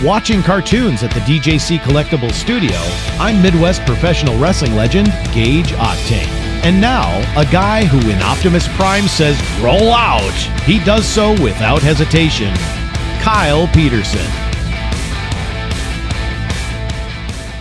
Watching cartoons at the DJC Collectibles Studio, I'm Midwest professional wrestling legend Gage Octane. And now, a guy who in Optimus Prime says, roll out, he does so without hesitation, Kyle Peterson.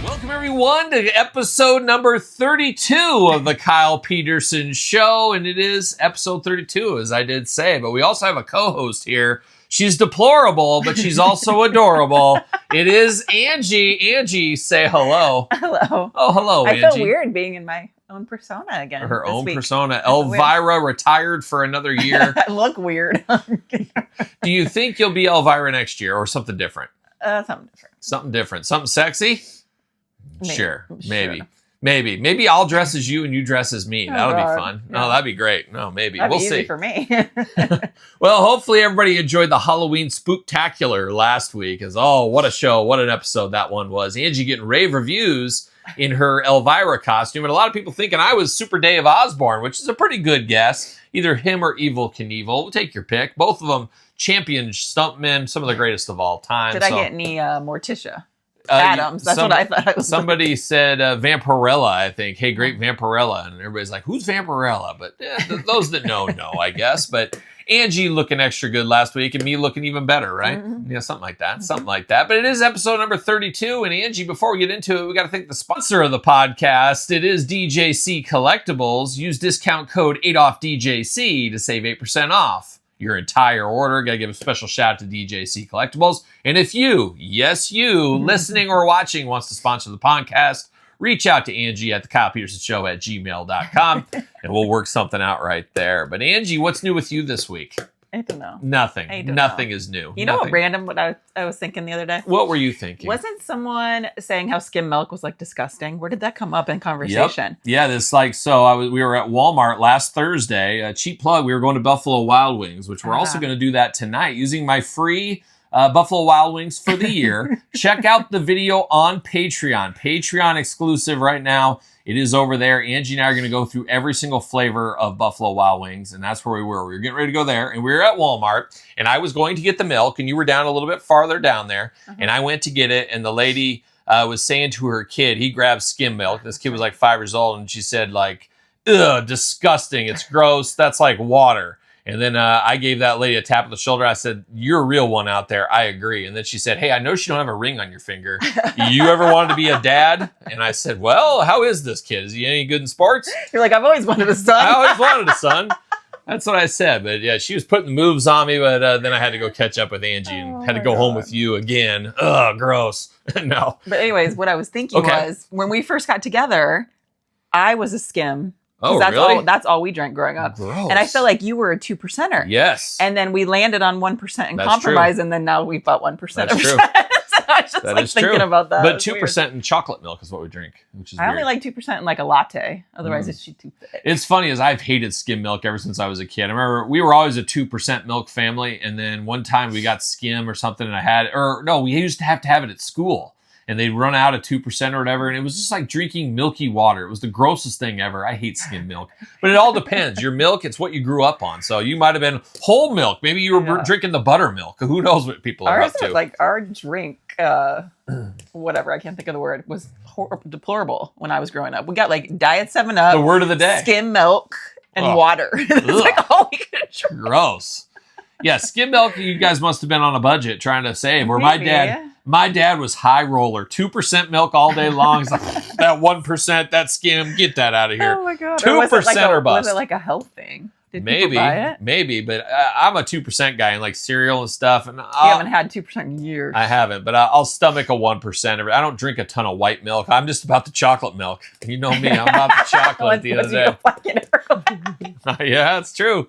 Welcome everyone to episode number 32 of the Kyle Peterson Show. And it is episode 32, as I did say, but we also have a co-host here. She's deplorable, but she's also adorable. It is Angie. Angie, say hello. Hello. Oh, hello, Angie. I feel weird being in my own persona again. Her own week. persona. Elvira retired for another year. I look weird. Do you think you'll be Elvira next year or something different? Something different. Something different. Something sexy? Maybe. Sure. Maybe I'll dress as you and you dress as me. That'll be fun. Yeah. Oh, that'd be great. No, maybe. That'd We'll be easy see. for me. Well, hopefully everybody enjoyed the Halloween Spooktacular last week. What a show. What an episode that one was. Angie getting rave reviews in her Elvira costume. And a lot of people thinking I was Super Dave Osborne, which is a pretty good guess. Either him or Evil Knievel. We'll take your pick. Both of them champion stuntmen, some of the greatest of all time. Did I get any Morticia? Adams. That's what I thought I was. Somebody said Vampirella, I think. Hey, great Vampirella. And everybody's like, who's Vampirella? But those that know, I guess. But Angie looking extra good last week and me looking even better, right? Mm-hmm. Yeah, something like that. Something like that. But it is episode number 32. And Angie, before we get into it, we got to thank the sponsor of the podcast. It is DJC Collectibles. Use discount code 8OFFDJC to save 8% off your entire order. Gotta give a special shout out to DJC Collectibles. And if you, yes you, listening or watching wants to sponsor the podcast, reach out to Angie at the Kyle Peterson Show at gmail.com and we'll work something out right there. But Angie, what's new with you this week? I don't know. Nothing. Nothing is new. You know what random what I was thinking the other day? What were you thinking? Wasn't someone saying how skim milk was like disgusting? Where did that come up in conversation? Yep. Yeah, we were at Walmart last Thursday. A cheap plug. We were going to Buffalo Wild Wings, which we're also going to do that tonight using my free Buffalo Wild Wings for the year. Check out the video on Patreon. Patreon exclusive right now. It is over there. Angie and I are going to go through every single flavor of Buffalo Wild Wings, and that's where we were. We were getting ready to go there, and we were at Walmart, and I was going to get the milk, and you were down a little bit farther down there, and I went to get it, and the lady was saying to her kid, he grabbed skim milk. This kid was like 5 years old, and she said, like, ugh, disgusting. It's gross. That's like water. And then I gave that lady a tap on the shoulder. I said, you're a real one out there. I agree. And then she said, hey, I noticed you don't have a ring on your finger. You ever wanted to be a dad? And I said, well, how is this kid? Is he any good in sports? You're like, I've always wanted a son. I always wanted a son. That's what I said. But yeah, she was putting the moves on me. But then I had to go catch up with Angie and had to go home with you again. Ugh, gross. No. But anyways, what I was thinking was when we first got together, I was a skim. Oh, really? That's all we drank growing up. Gross. And I feel like you were a 2%er. Yes. And then we landed on 1% in That's compromise, true. and then now we've got 1%. That's true. So I was just thinking about that. But 2% in chocolate milk is what we drink, which is I only like 2% in like a latte. Otherwise, it's too thick. It's funny as I've hated skim milk ever since I was a kid. I remember we were always a 2% milk family. And then one time we got skim or something and we used to have it at school. And they'd run out of 2% or whatever. And it was just like drinking milky water. It was the grossest thing ever. I hate skim milk. But it all depends. Your milk, it's what you grew up on. So you might have been whole milk. Maybe you were drinking the buttermilk. Who knows what people are up to. Like our drink, whatever, I can't think of the word, was deplorable when I was growing up. We got like Diet 7-Up. The word of the day. Skim milk and water. It's like all we could drink. Gross. Yeah, skim milk, you guys must have been on a budget trying to save. Where my dad was high roller, 2% milk all day long. He's like, that 1%, that skim, get that out of here. Oh my God. 2% or bust. Was it like a health thing? Did maybe, people buy it? Maybe, but I'm a 2% guy in like cereal and stuff. And you haven't had 2% in years. I haven't, but I'll stomach a 1%. I don't drink a ton of white milk. I'm just about the chocolate milk. You know me, I'm about the chocolate at the end of the day. Yeah, that's true.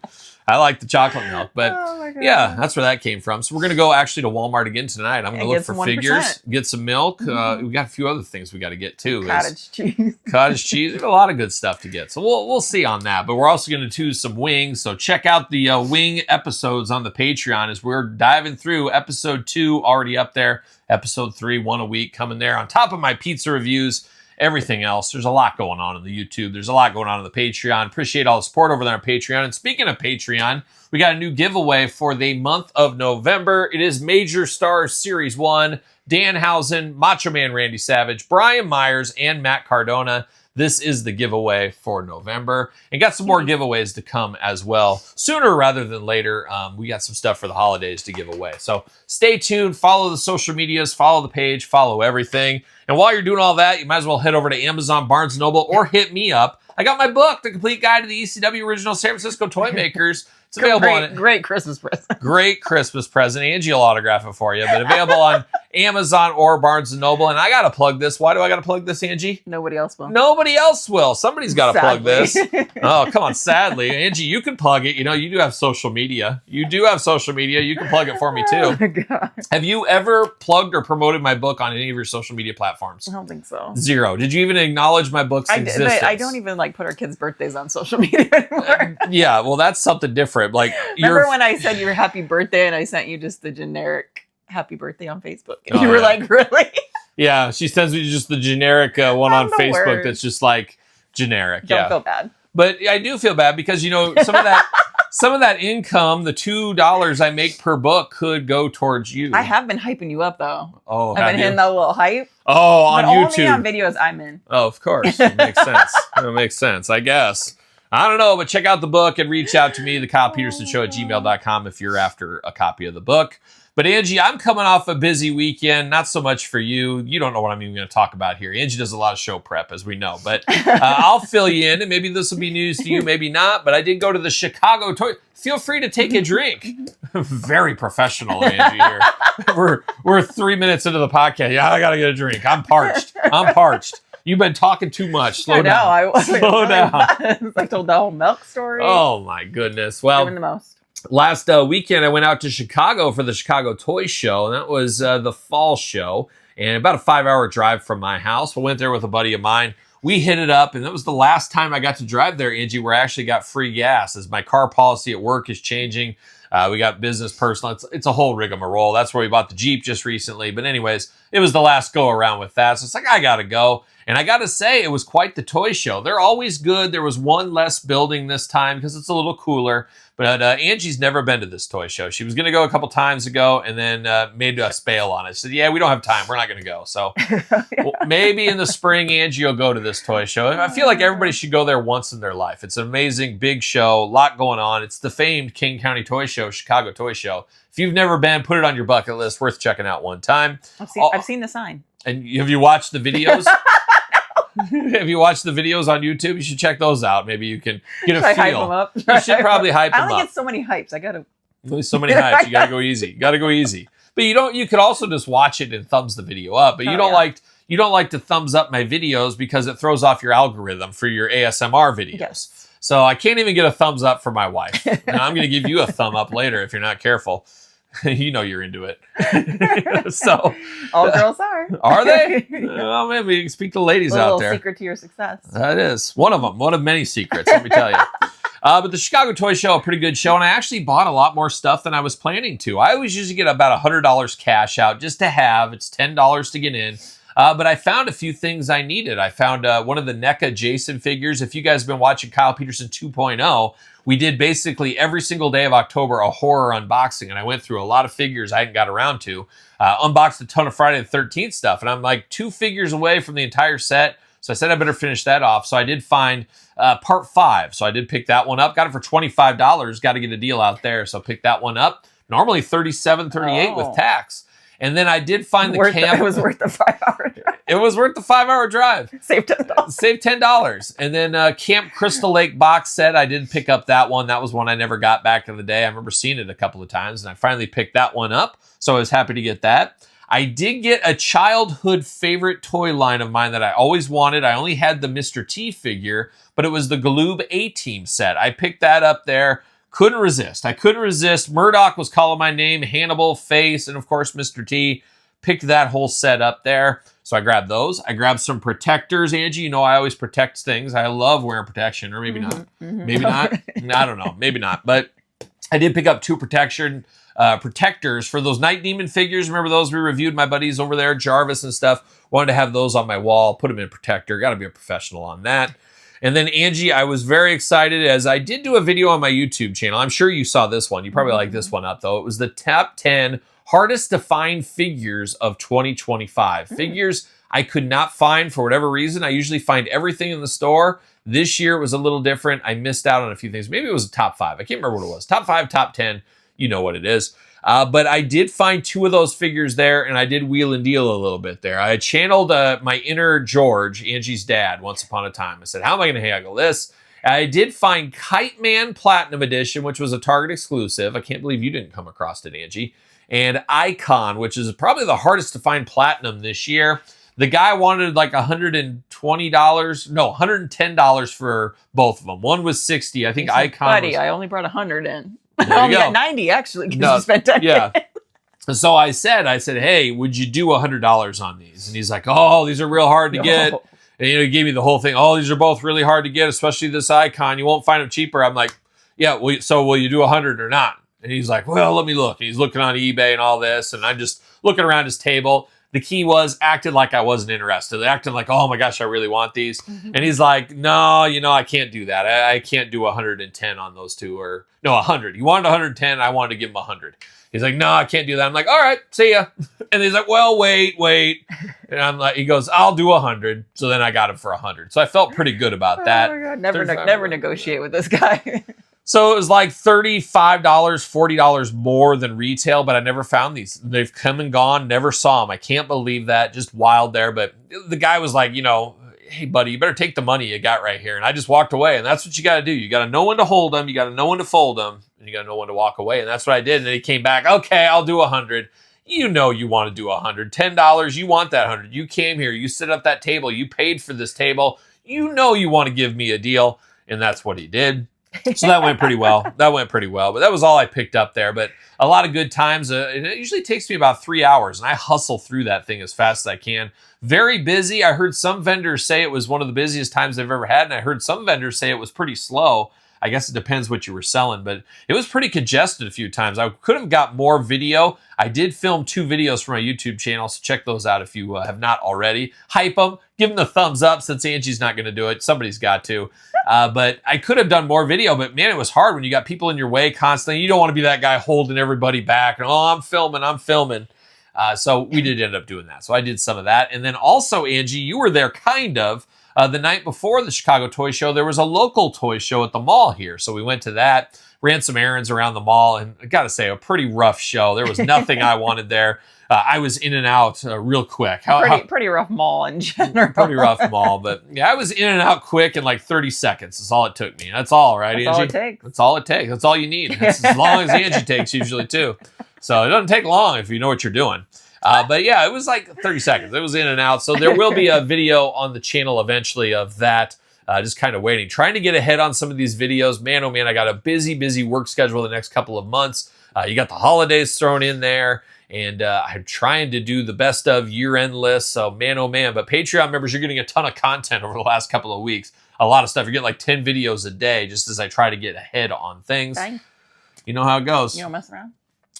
I like the chocolate milk, but yeah, that's where that came from. So we're going to go actually to Walmart again tonight. I'm going to look for figures, get some milk. We got a few other things we got to get too. Cottage cheese. Cottage cheese. There's a lot of good stuff to get. So we'll see on that. But we're also going to do some wings. So check out the wing episodes on the Patreon as we're diving through episode 2 already up there. Episode 3, one a week coming there on top of my pizza reviews everything else. There's a lot going on the YouTube. There's a lot going on the Patreon. Appreciate all the support over there on Patreon. And speaking of Patreon, we got a new giveaway for the month of November. It is Major Stars Series 1, Danhausen, Macho Man Randy Savage, Brian Myers, and Matt Cardona. This is the giveaway for November. And got some more giveaways to come as well. Sooner rather than later, we got some stuff for the holidays to give away. So stay tuned, follow the social medias, follow the page, follow everything. And while you're doing all that, you might as well head over to Amazon, Barnes & Noble, or hit me up. I got my book, The Complete Guide to the ECW Original San Francisco Toy Makers. It's available on it. Great Christmas present. Great Christmas present. Angie will autograph it for you, but available on Amazon or Barnes & Noble. And I got to plug this. Why do I got to plug this, Angie? Nobody else will. Nobody else will. Somebody's got to plug Sadly. this. Oh, come on. Sadly. Angie, you can plug it. You know, you do have social media. You can plug it for me too. Oh my God. Have you ever plugged or promoted my book on any of your social media platforms? I don't think so. 0. Did you even acknowledge my book's existence? But I don't even like put our kids' birthdays on social media anymore. Yeah, well, that's something different. Like, Remember when I said your happy birthday and I sent you just the generic happy birthday on Facebook? And Oh, you were yeah. like, really? Yeah, she sends me just the generic one on the Facebook worst. that's just like generic. Don't Yeah, feel bad. but I do feel bad because, you know, some of that income, the $2 I make per book, could go towards you. I have been hyping you up though. Oh, I've have been you? hitting that little hype. Oh, on but YouTube. only on videos I'm in. Oh, of course. It makes sense. It makes sense, I guess. I don't know, but check out the book and reach out to me, thekylepetersonshow@gmail.com, if you're after a copy of the book. But Angie, I'm coming off a busy weekend. Not so much for you. You don't know what I'm even going to talk about here. Angie does a lot of show prep, as we know. But I'll fill you in, and maybe this will be news to you, maybe not. But I did go to the Chicago Toy. Feel free to take a drink. Very professional, Angie, here. We're 3 minutes into the podcast. Yeah, I got to get a drink. I'm parched. You've been talking too much. Slow down. Slow down. I told the whole milk story. Oh, my goodness. Well, Doing the most. last weekend, I went out to Chicago for the Chicago Toy Show, and that was the fall show, and about a 5-hour drive from my house. I went there with a buddy of mine. We hit it up, and that was the last time I got to drive there, Angie, where I actually got free gas, as my car policy at work is changing. We got business, personal. It's a whole rigmarole. That's where we bought the Jeep just recently. But anyways, it was the last go around with that. So it's like, I got to go. And I got to say, it was quite the toy show. They're always good. There was one less building this time because it's a little cooler. But Angie's never been to this toy show. She was going to go a couple times ago and then made us bail on it. She said, yeah, we don't have time. We're not going to go. So well, maybe in the spring, Angie will go to this toy show. I feel like everybody should go there once in their life. It's an amazing, big show, a lot going on. It's the famed King County Toy Show, Chicago Toy Show. If you've never been, put it on your bucket list. Worth checking out one time. I've seen the sign. And have you watched the videos? Have you watched the videos on YouTube? You should check those out. Maybe you can get a Should I hype feel. them up? You should probably hype I them only up. get so many hypes. I gotta. There's so many hypes. You gotta go easy. But you could also just watch it and thumbs the video up. But you don't like to thumbs up my videos because it throws off your algorithm for your ASMR videos. Yes. So I can't even get a thumbs up for my wife. And I'm gonna give you a thumb up later if you're not careful. You know you're into it. So All girls are. Are they? Well, maybe you can speak to the ladies A out little there. secret to your success. That is one of them. One of many secrets, let me tell you. But the Chicago Toy Show, a pretty good show, and I actually bought a lot more stuff than I was planning to. I always usually get about $100 cash out just to have. It's $10 to get in. But I found a few things I needed. I found one of the NECA Jason figures. If you guys have been watching Kyle Peterson 2.0, we did basically every single day of October a horror unboxing, and I went through a lot of figures I hadn't got around to. Unboxed a ton of Friday the 13th stuff, and I'm like 2 figures away from the entire set, so I said I better finish that off. So I did find part 5, so I did pick that one up. Got it for $25. Got to get a deal out there, so picked that one up. Normally $37, $38 with tax. And then I did find the camp. It was worth the 5-hour drive. It was worth the 5-hour drive. Save $10. Save $10. And then Camp Crystal Lake box set, I did pick up that one. That was one I never got back in the day. I remember seeing it a couple of times, and I finally picked that one up. So I was happy to get that. I did get a childhood favorite toy line of mine that I always wanted. I only had the Mr. T figure, but it was the Galoob A-Team set. I picked that up there. Couldn't resist. I couldn't resist. Murdoch was calling my name, Hannibal, Face, and of course Mr. T. Picked that whole set up there. So I grabbed those. I grabbed some protectors. Angie, you know I always protect things. I love wearing protection, or maybe not. Maybe not. I don't know. Maybe not. But I did pick up 2 protectors for those Night Demon figures. Remember those we reviewed? My buddies over there, Jarvis and stuff, wanted to have those on my wall, put them in protector. Got to be a professional on that. And then Angie, I was very excited as I did do a video on my YouTube channel. I'm sure you saw this one. You probably like this one up though. It was the top 10 hardest to find figures of 2025. Figures I could not find for whatever reason. I usually find everything in the store. This year it was a little different. I missed out on a few things. Maybe it was a top 5. I can't remember what it was. Top 5, top 10. You know what it is. But I did find 2 of those figures there, and I did wheel and deal a little bit there. I channeled my inner George, Angie's dad, once upon a time. I said, how am I going to haggle this? I did find Kite Man Platinum Edition, which was a Target exclusive. I can't believe you didn't come across it, Angie. And Icon, which is probably the hardest to find platinum this year. The guy wanted like $120, no, $110 for both of them. One was $60. I think Icon Buddy, was... I only brought 100 in. There I only you go. got 90 actually because No, you spent 10. yeah. So I said, hey, would you do $100 on these? And he's like, oh, these are real hard to get. And he gave me the whole thing. Oh, these are both really hard to get, especially this Icon. You won't find them cheaper. I'm like, yeah. So will you do 100 or not? And he's like, well, let me look. And he's looking on eBay and all this, and I'm just looking around his table. The key was acted like I wasn't interested. Acting like, oh my gosh, I really want these. And he's like, no, I can't do that. I can't do 110 on those 2, or no, 100. You wanted 110. I wanted to give him 100. He's like, no, I can't do that. I'm like, all right, see ya. And he's like, well, wait. And I'm like, he goes, I'll do 100. So then I got him for 100. So I felt pretty good about that. Oh my God, never negotiate with this guy. So it was like $35, $40 more than retail, but I never found these. They've come and gone, never saw them. I can't believe that. Just wild there. But the guy was like, hey, buddy, you better take the money you got right here. And I just walked away. And that's what you got to do. You got to know when to hold them. You got to know when to fold them. And you got to know when to walk away. And that's what I did. And then he came back. Okay, I'll do 100. You want to do 100. $10, you want that 100. You came here. You set up that table. You paid for this table. You want to give me a deal. And that's what he did. So that went pretty well. But that was all I picked up there. But a lot of good times. It usually takes me about 3 hours, and I hustle through that thing as fast as I can. Very busy. I heard some vendors say it was one of the busiest times they've ever had, and I heard some vendors say it was pretty slow. I guess it depends what you were selling, but it was pretty congested a few times. I could have got more video. I did film 2 videos for my YouTube channel, so check those out if you have not already. Hype them. Give them the thumbs up since Angie's not going to do it. Somebody's got to. But I could have done more video, but man, it was hard when you got people in your way constantly. You don't want to be that guy holding everybody back. And, I'm filming. So we did end up doing that. So I did some of that. And then also, Angie, you were there kind of. The night before the Chicago Toy Show, there was a local toy show at the mall here. So we went to that, ran some errands around the mall, and I got to say, a pretty rough show. There was nothing I wanted there. I was in and out real quick. Pretty rough mall in general. Pretty rough mall, but yeah, I was in and out quick in like 30 seconds. That's all it took me. That's all, right, That's Angie? all it takes. That's all it takes. That's all you need. That's as long as Angie takes usually too. So it doesn't take long if you know what you're doing. But yeah, it was like 30 seconds. It was in and out. So there will be a video on the channel eventually of that. Just kind of waiting. Trying to get ahead on some of these videos. Man, oh man, I got a busy work schedule the next couple of months. You got the holidays thrown in there. And I'm trying to do the best of year-end lists. So man, oh man. But Patreon members, you're getting a ton of content over the last couple of weeks. A lot of stuff. You're getting like 10 videos a day just as I try to get ahead on things. Okay. You know how it goes. You don't mess around?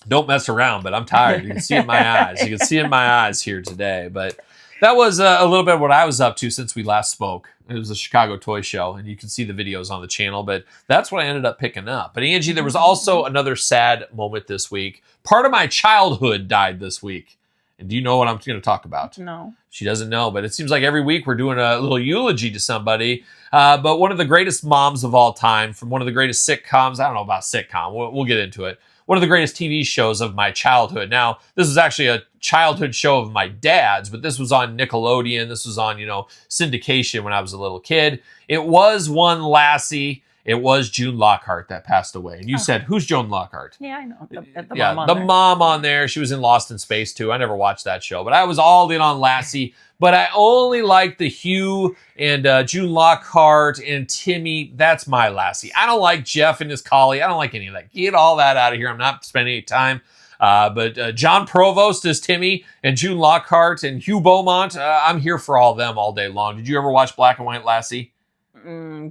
Don't mess around, but I'm tired. You can see it in my eyes. You can see it in my eyes here today. But that was a little bit of what I was up to since we last spoke. It was the Chicago Toy Show, and you can see the videos on the channel. But that's what I ended up picking up. But Angie, there was also another sad moment this week. Part of my childhood died this week. And do you know what I'm going to talk about? No. She doesn't know, but it seems like every week we're doing a little eulogy to somebody. But one of the greatest moms of all time, from one of the greatest sitcoms. I don't know about sitcom. We'll get into it. One of the greatest TV shows of my childhood. Now, this is actually a childhood show of my dad's, but this was on Nickelodeon. This was on, syndication when I was a little kid. It was one Lassie. It was June Lockhart that passed away. And you said, who's Joan Lockhart? Yeah, I know. The mom on there. She was in Lost in Space too. I never watched that show, but I was all in on Lassie. But I only liked the Hugh and June Lockhart and Timmy. That's my Lassie. I don't like Jeff and his collie. I don't like any of that. Get all that out of here. I'm not spending any time. But John Provost is Timmy, and June Lockhart and Hugh Beaumont. I'm here for all of them all day long. Did you ever watch Black and White Lassie?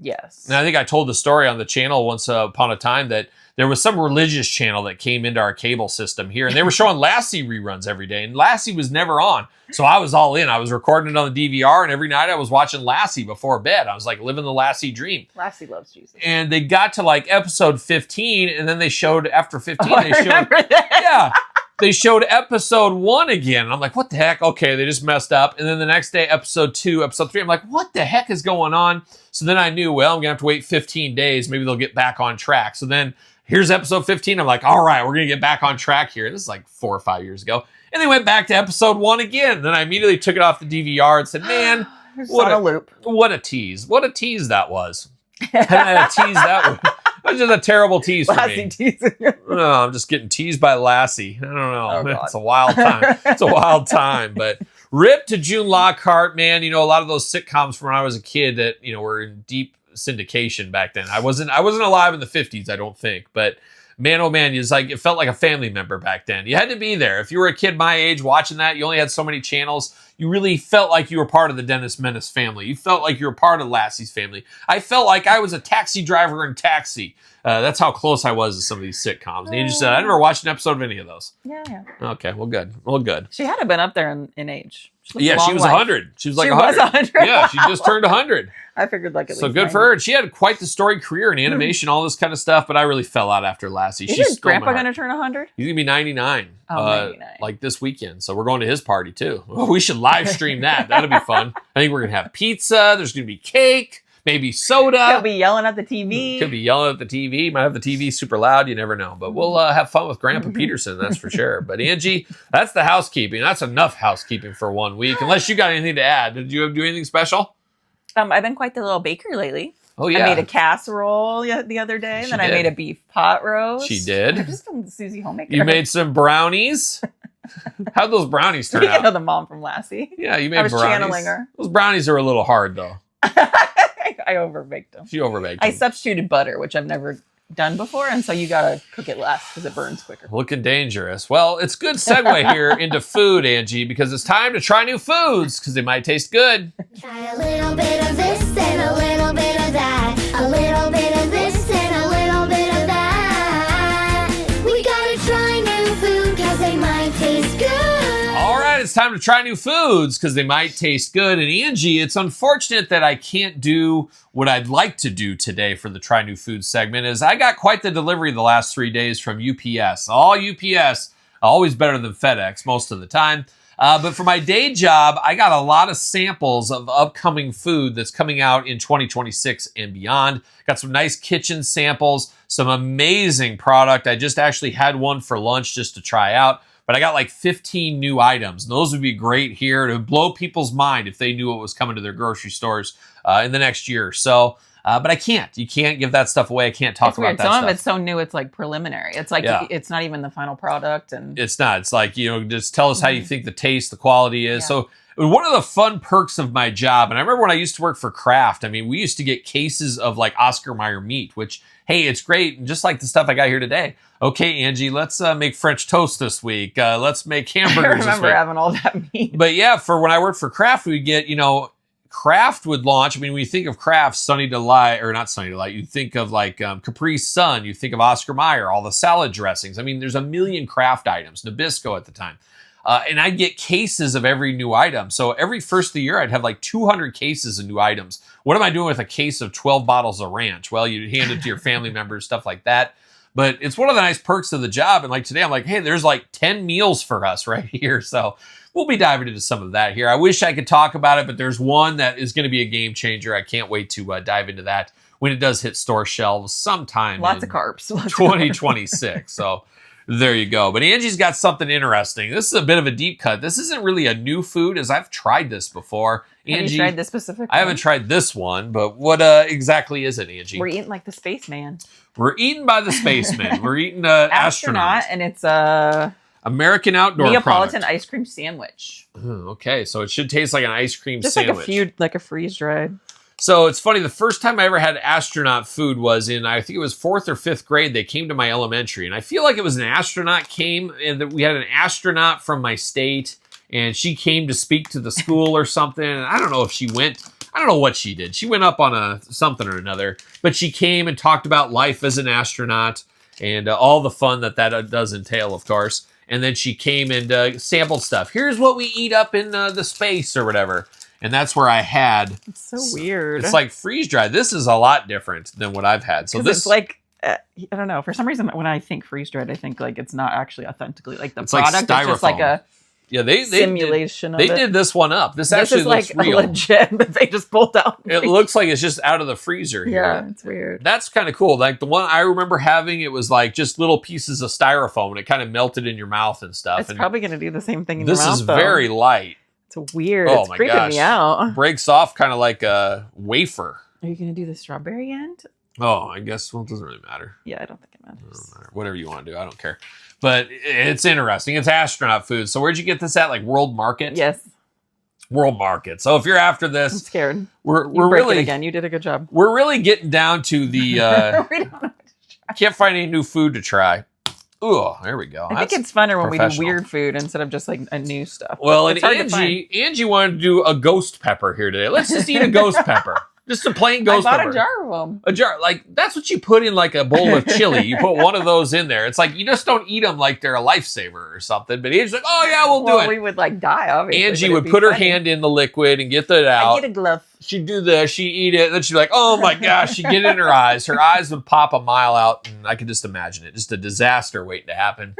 Yes. And I think I told the story on the channel once upon a time that there was some religious channel that came into our cable system here, and they were showing Lassie reruns every day, and Lassie was never on. So I was all in. I was recording it on the DVR, and every night I was watching Lassie before bed. I was like living the Lassie dream. Lassie loves Jesus. And they got to like episode 15, and then they showed, after 15, I remember that. yeah, they showed episode 1 again. And I'm like, what the heck? Okay, they just messed up. And then the next day, episode 2, episode 3, I'm like, what the heck is going on? So then I knew, well, I'm going to have to wait 15 days. Maybe they'll get back on track. So then here's episode 15. I'm like, all right, we're going to get back on track here. This is like 4 or 5 years ago. And they went back to episode 1 again. Then I immediately took it off the DVR and said, man, what a loop. What a tease. What a tease that was. I had to tease that one. That was just a terrible tease for Lassie me. teasing. No, I'm just getting teased by Lassie. I don't know. Oh, God. It's a wild time. It's a wild time. But rip to June Lockhart, man. You know, a lot of those sitcoms from when I was a kid that, you know, were in deep syndication back then. I wasn't alive in the 50s, I don't think. But man, oh man, it felt like a family member back then. You had to be there. If you were a kid my age watching that, you only had so many channels. You really felt like you were part of the Dennis Menace family. You felt like you were part of Lassie's family. I felt like I was a taxi driver in Taxi. That's how close I was to some of these sitcoms. And you just said, I never watched an episode of any of those. Yeah. Okay, well, good. Well, good. She had to have been up there in age. She was 100. She was like 100. 100. Yeah, she just turned 100. I figured like at least So good for her. And she had quite the storied career in animation, all this kind of stuff, but I really fell out after Lassie. Is your grandpa going to turn 100? He's going to be 99. 99. Like this weekend. So we're going to his party too. Oh, we should live stream that. That'll be fun. I think we're going to have pizza. There's going to be cake, maybe soda. He'll be yelling at the TV. Could be yelling at the TV. Might have the TV super loud. You never know. But we'll have fun with Grandpa Peterson, that's for sure. But Angie, that's the housekeeping. That's enough housekeeping for 1 week. Unless you got anything to add. Did you do anything special? I've been quite the little baker lately. Oh, yeah. I made a casserole the other day, and then I made a beef pot roast. She did. I've just been Susie Homemaker. You made some brownies. How'd those brownies turn Speaking out? of the mom from Lassie. Yeah, you made I was brownies. channeling her. Those brownies are a little hard, though. I overbaked them. She overbaked I them. substituted butter, which I've never done before, and so you gotta cook it less because it burns quicker. Looking dangerous. Well, it's a good segue here into food, Angie, because it's time to try new foods because they might taste good. Try a little bit of this and a little bit of that. A little bit of this and a little bit of that. We gotta try new food because they might taste good. All right, it's time to try new foods because they might taste good. And Angie, it's unfortunate that I can't do what I'd like to do today for the Try New Foods segment, is I got quite the delivery the last 3 days from UPS. All UPS, always better than FedEx most of the time. But for my day job, I got a lot of samples of upcoming food that's coming out in 2026 and beyond. Got some nice kitchen samples, some amazing product. I just actually had one for lunch just to try out. But I got like 15 new items. And those would be great here to blow people's mind if they knew what was coming to their grocery stores in the next year or so. But I can't. You can't give that stuff away. I can't talk about that stuff. Some of it's so new, it's like preliminary. It's like it's not even the final product. And it's not. It's like, just tell us how you think the taste, the quality is. Yeah. So one of the fun perks of my job, and I remember when I used to work for Kraft, I mean, we used to get cases of like Oscar Mayer meat, which, hey, it's great. And just like the stuff I got here today. Okay, Angie, let's make French toast this week. Let's make hamburgers I this remember week. having all that meat. But yeah, for when I worked for Kraft, we'd get, Kraft would launch. I mean, when you think of Kraft, Sunny Delight, or not Sunny Delight, you think of like Capri Sun, you think of Oscar Mayer, all the salad dressings. I mean, there's a million Kraft items, Nabisco at the time. And I'd get cases of every new item. So every first of the year, I'd have like 200 cases of new items. What am I doing with a case of 12 bottles of ranch? Well, you hand it to your family members, stuff like that. But it's one of the nice perks of the job. And like today, I'm like, hey, there's like 10 meals for us right here. So we'll be diving into some of that here. I wish I could talk about it, but there's one that is going to be a game changer. I can't wait to dive into that when it does hit store shelves sometime. Lots of carbs. 2026. So there you go. But Angie's got something interesting. This is a bit of a deep cut. This isn't really a new food, as I've tried this before. Angie, have you tried this specific one? I haven't tried this one, but what exactly is it, Angie? We're eating like the spaceman. We're eating by the spaceman. We're eating astronaut. And it's a American outdoor Neapolitan product. ice cream sandwich. Okay, so it should taste like an ice cream just sandwich. Like a freeze dried. So it's funny, the first time I ever had astronaut food was in, I think it was 4th or 5th grade. They came to my elementary, and I feel like it was an astronaut came, and we had an astronaut from my state, and she came to speak to the school or something. And I don't know if she went, I don't know what she did. She went up on something or another, but she came and talked about life as an astronaut. and all the fun that does entail, of course. And then she came and sampled stuff. Here's what we eat up in the space or whatever. And that's where I had. It's so weird. It's like freeze dried. This is a lot different than what I've had. So this it's like I don't know. For some reason, when I think freeze dried, I think like it's not actually authentically like the it's product. Like it's just like a they simulation. They did this one up. This actually is looks like real. Legit that they just pulled out. It looks like it's just out of the freezer here. Yeah, it's weird. That's kind of cool. Like the one I remember having, it was like just little pieces of styrofoam and it kind of melted in your mouth and stuff. It's and probably going to do the same thing in your mouth. This is very light. It's weird. Oh it's my creeping gosh. me out. Breaks off kind of like a wafer. Are you going to do the strawberry end? Oh, I guess, well, it doesn't really matter. Yeah, I don't think it matters. It doesn't matter. Whatever you want to do, I don't care. But it's interesting. It's astronaut food. So where'd you get this at? Like World Market? Yes. World Market. So if you're after I'm this, scared. we're break really it again. You did a good job. We're really getting down to the We don't know what to try. can't find any new food to try. Ooh, there we go. I think it's funner when we do professional. weird food instead of just like a new stuff. Well, It's and hard to find. Angie wanted to do a ghost pepper here today. Let's just eat a ghost pepper. Just a plain ghost I bought pepper. a jar of them. A jar, like that's what you put in like a bowl of chili. You put one of those in there. It's like you just don't eat them like they're a lifesaver or something. But Angie's like, oh yeah, we'll do it. We would like die, obviously. Angie but would it'd be put her funny. hand in the liquid and get that I out. get a glove. She'd do this. She'd eat it. Then she'd be like, oh my gosh. She'd get it in her eyes. Her eyes would pop a mile out. And I could just imagine it. Just a disaster waiting to happen.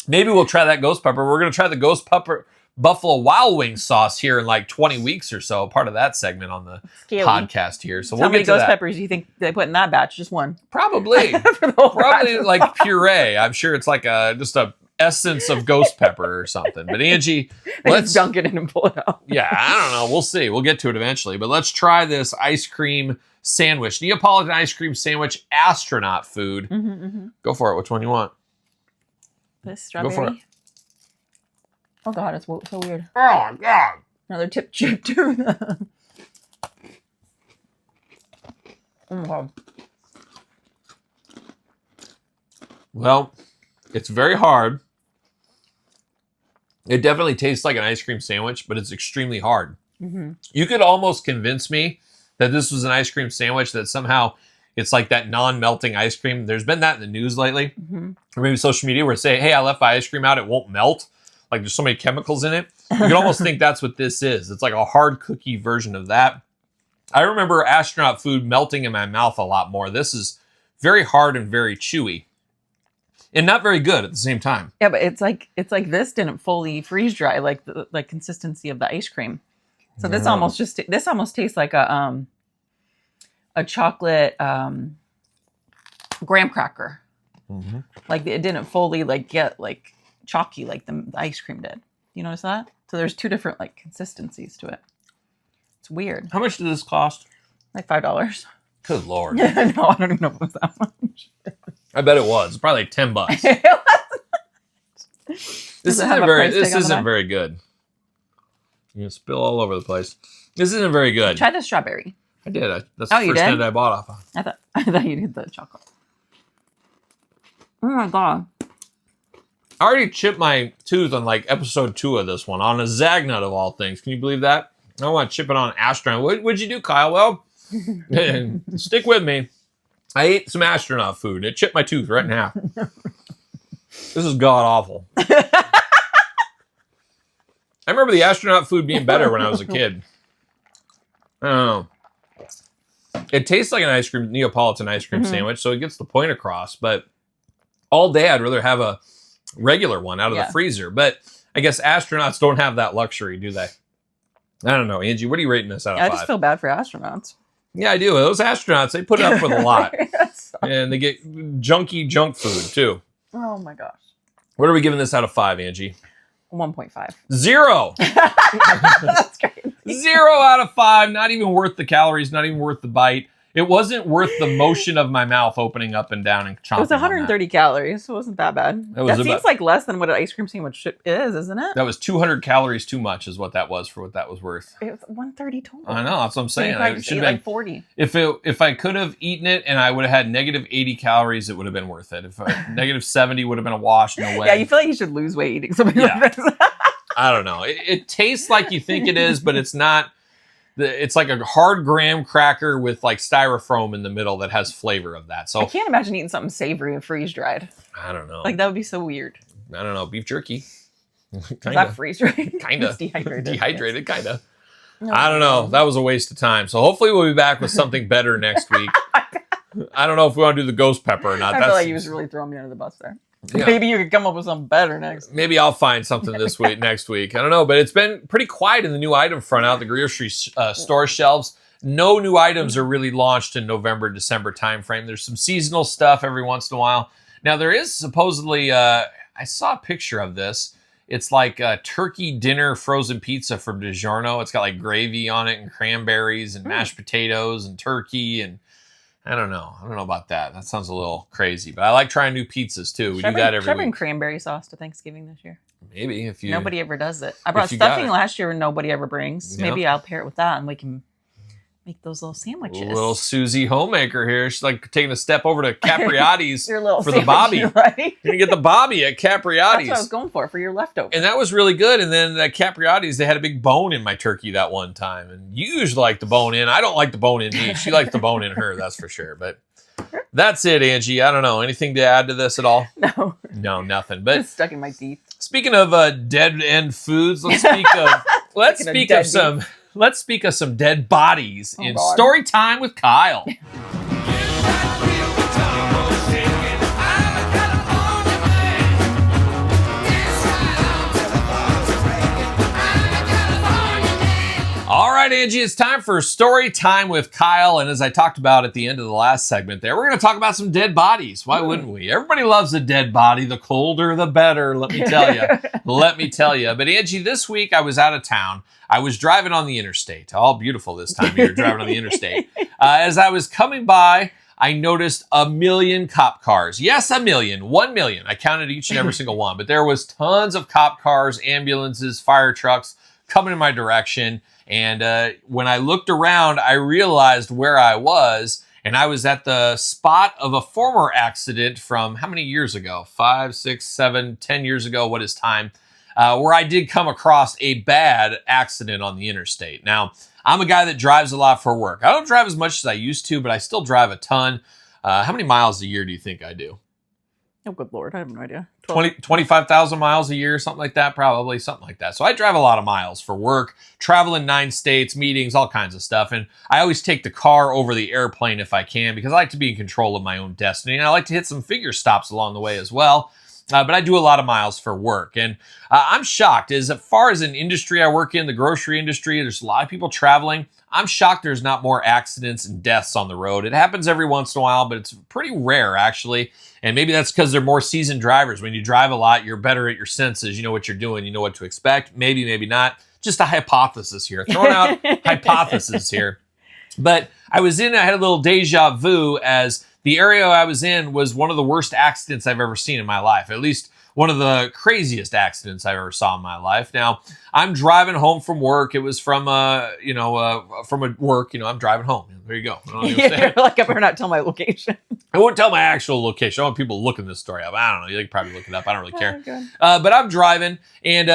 Maybe we'll try that ghost pepper. We're going to try the ghost pepper Buffalo Wild Wings sauce here in like 20 weeks or so. Part of that segment on the Scaly. podcast here. So How we'll many get to ghost that. peppers do you think they put in that batch? Just one. Probably. For the whole Probably batch. like puree. I'm sure it's like just a essence of ghost pepper or something. But Angie, They let's just dunk it in and pull it out. yeah, I don't know. We'll see. We'll get to it eventually. But let's try this ice cream sandwich. Neapolitan ice cream sandwich, astronaut food. Go for it. Which one you want? This strawberry. for it. Oh god, it's so weird. Oh, my God. Another tip chip too. Oh my god. Well, it's very hard. It definitely tastes like an ice cream sandwich, but it's extremely hard. You could almost convince me that this was an ice cream sandwich, that somehow it's like that non-melting ice cream. There's been that in the news lately, or maybe social media, where say, hey, I left my ice cream out, it won't melt. Like there's so many chemicals in it. You could almost think that's what this is. It's like a hard cookie version of that. I remember astronaut food melting in my mouth a lot more. This is very hard and very chewy. And not very good at the same time. Yeah, but it's like this didn't fully freeze dry like the like consistency of the ice cream. So this almost tastes like a chocolate graham cracker. Like it didn't fully like get like chalky like the ice cream did. You notice that? So there's two different like consistencies to it. It's weird. How much did this cost? Like $5. Good Lord. No, I don't even know if it was that much. I bet it was. Probably like $10. This Does it have isn't a very. price This tag on the isn't back? very good. You're gonna spill all over the place. This isn't very good. Try the strawberry. I did. That's Oh, the you first did? thing that I bought off of. I thought you did the chocolate. Oh my god. I already chipped my tooth on like episode 2 of this one on a Zagnut of all things. Can you believe that? I want to chip it on astronaut. What'd you do, Kyle? Well, stick with me. I ate some astronaut food and it chipped my tooth right in half. This is god awful. I remember the astronaut food being better when I was a kid. I don't know. It tastes like an ice cream, Neapolitan ice cream sandwich, so it gets the point across. But all day, I'd rather have a regular one out of the freezer. But I guess astronauts don't have that luxury, do they? I don't know. Angie, what are you rating this out of 5? I just feel bad for astronauts. Yeah, I do. Those astronauts, they put up with a lot. And they get junky junk food, too. Oh my gosh. What are we giving this out of 5, Angie? 1.5. 0. That's great. 0 out of 5. Not even worth the calories. Not even worth the bite. It wasn't worth the motion of my mouth opening up and down and chomping. It was 130 calories. So it wasn't that bad. That was That about- seems like less than what an ice cream sandwich is, isn't it? That was 200 calories too much is what that was for what that was worth. It was 130 total. I know. That's what I'm So you saying. probably I just should ate have like 40. If I could have eaten it and I would have had negative 80 calories, it would have been worth it. If negative 70 would have been a wash, no way. Yeah, you feel like you should lose weight eating something Yeah. like this. I don't know. It tastes like you think it is, but it's not. It's like a hard graham cracker with like styrofoam in the middle that has flavor of that. So I can't imagine eating something savory and freeze dried. I don't know. Like that would be so weird. I don't know. Beef jerky. Is that freeze dried? Kinda. It's dehydrated. Dehydrated, kind of. No, I don't know. That was a waste of time. So hopefully we'll be back with something better next week. I don't know if we want to do the ghost pepper or not. I feel like you was really throwing me under the bus there. Yeah. Maybe you could come up with something better next. Maybe I'll find something this week, next week. I don't know, but it's been pretty quiet in the new item front out the grocery store shelves. No new items are really launched in November, December timeframe. There's some seasonal stuff every once in a while. Now there is supposedly, I saw a picture of this. It's like a turkey dinner frozen pizza from DiGiorno. It's got like gravy on it and cranberries and mashed potatoes and turkey and I don't know. I don't know about that. That sounds a little crazy, but I like trying new pizzas too. We do that every week. week. Cranberry sauce to Thanksgiving this year. Maybe if you. Nobody ever does it. I brought stuffing last year and nobody ever brings. Yep. Maybe I'll pair it with that and we can make those little sandwiches. Little Susie homemaker here. She's like taking a step over to Capriati's for the Bobby. Right? You're going to get the Bobby at Capriati's. That's what I was going for your leftovers. And that was really good. And then at Capriati's, they had a big bone in my turkey that one time. And you usually like the bone in. I don't like the bone in me. She likes the bone in her, that's for sure. But that's it, Angie. I don't know. Anything to add to this at all? No. No, nothing. But it's stuck in my teeth. Speaking of dead end foods, let's speak of some dead bodies in Story Time with Kyle. All right, Angie, it's time for Story Time with Kyle. And as I talked about at the end of the last segment there, we're going to talk about some dead bodies. Why wouldn't we? Everybody loves a dead body. The colder, the better, let me tell you. Let me tell you. But Angie, this week I was out of town. I was driving on the interstate. All beautiful this time of year, driving on the interstate. As I was coming by, I noticed 1 million cop cars. Yes, 1 million. 1 million. I counted each and every single one. But there was tons of cop cars, ambulances, fire trucks coming in my direction. And when I looked around, I realized where I was. And I was at the spot of a former accident from how many years ago? 5, 6, 7, 10 years ago. What is time? Where I did come across a bad accident on the interstate. Now, I'm a guy that drives a lot for work. I don't drive as much as I used to, but I still drive a ton. How many miles a year do you think I do? Oh, good Lord. I have no idea. 25,000 miles a year, something like that, probably something like that. So I drive a lot of miles for work, travel in 9 states, meetings, all kinds of stuff. And I always take the car over the airplane if I can, because I like to be in control of my own destiny. And I like to hit some figure stops along the way as well. But I do a lot of miles for work. And I'm shocked. As far as an industry I work in, the grocery industry, there's a lot of people traveling. I'm shocked there's not more accidents and deaths on the road. It happens every once in a while, but it's pretty rare, actually. And maybe that's because they're more seasoned drivers. When you drive a lot, you're better at your senses. You know what you're doing. You know what to expect. Maybe, maybe not. Just a hypothesis here. Throwing out hypothesis here. But I had a little deja vu as the area I was in was one of the worst accidents I've ever seen in my life. At least one of the craziest accidents I ever saw in my life. Now, I'm driving home from work. It was from work. I'm driving home. There you go. Like I better not tell my location. I won't tell my actual location. I want people looking this story up. I don't know. They can probably look it up. I don't really care. But I'm driving, and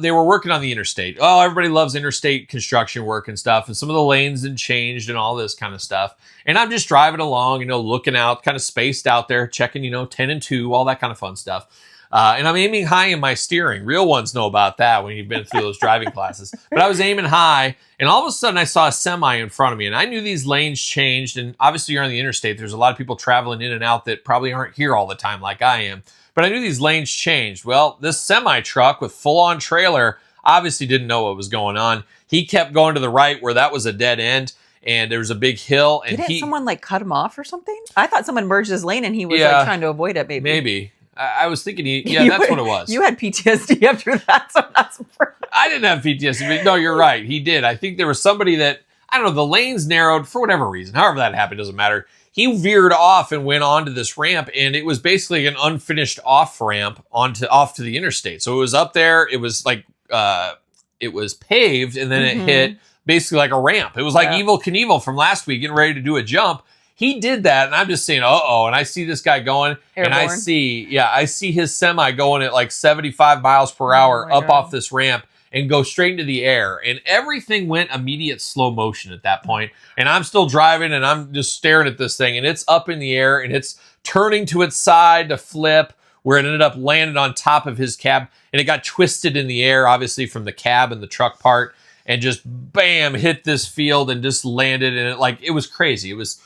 they were working on the interstate. Oh, everybody loves interstate construction work and stuff. And some of the lanes had changed and all this kind of stuff. And I'm just driving along, looking out, kind of spaced out there, checking, 10 and 2, all that kind of fun stuff. And I'm aiming high in my steering. Real ones know about that when you've been through those driving classes. But I was aiming high, and all of a sudden I saw a semi in front of me. And I knew these lanes changed. And obviously you're on the interstate. There's a lot of people traveling in and out that probably aren't here all the time like I am. But I knew these lanes changed. Well, this semi truck with full-on trailer obviously didn't know what was going on. He kept going to the right where that was a dead end. And there was a big hill. And Didn't someone cut him off or something? I thought someone merged his lane and he was trying to avoid it, maybe. Maybe. I was thinking, that's what it was. You had PTSD after that, so I'm not surprised. I didn't have PTSD. No, you're right. He did. I think there was somebody that, I don't know, the lanes narrowed for whatever reason. However that happened, doesn't matter. He veered off and went onto this ramp, and it was basically an unfinished off ramp off to the interstate. So it was up there. It was like, it was paved, and then it hit basically like a ramp. It was like Evel Knievel from last week getting ready to do a jump. He did that, and I'm just saying, uh-oh, and I see this guy going, Airborne. And I see his semi going at like 75 miles per hour off this ramp, and go straight into the air. And everything went immediate slow motion at that point. And I'm still driving and I'm just staring at this thing, and it's up in the air and it's turning to its side to flip, where it ended up landing on top of his cab, and it got twisted in the air, obviously from the cab and the truck part, and just bam, hit this field and just landed. And it was crazy. It was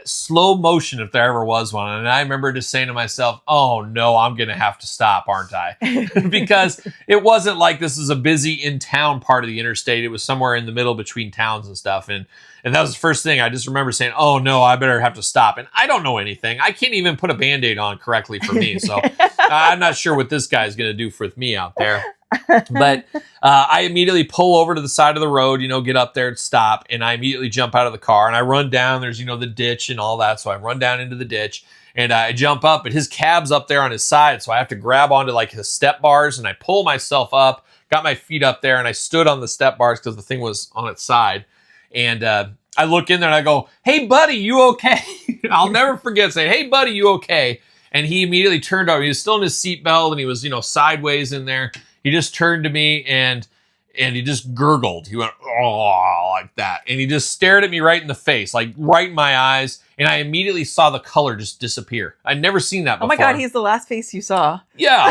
slow motion if there ever was one. And I remember just saying to myself, oh no, I'm going to have to stop, aren't I? Because it wasn't like this is a busy in-town part of the interstate. It was somewhere in the middle between towns and stuff. And that was the first thing I just remember saying, oh no, I better have to stop. And I don't know anything. I can't even put a Band-Aid on correctly for me. So I'm not sure what this guy's going to do with me out there. But I immediately pull over to the side of the road, get up there and stop. And I immediately jump out of the car and I run down. There's, the ditch and all that. So I run down into the ditch and I jump up, but his cab's up there on his side. So I have to grab onto his step bars and I pull myself up, got my feet up there, and I stood on the step bars because the thing was on its side. And I look in there and I go, hey buddy, you okay? I'll never forget saying, hey buddy, you okay? And he immediately turned over. He was still in his seatbelt and he was, sideways in there. He just turned to me and he just gurgled. He went, oh, like that. And he just stared at me right in the face, right in my eyes. And I immediately saw the color just disappear. I'd never seen that before. Oh my God, he's the last face you saw. Yeah.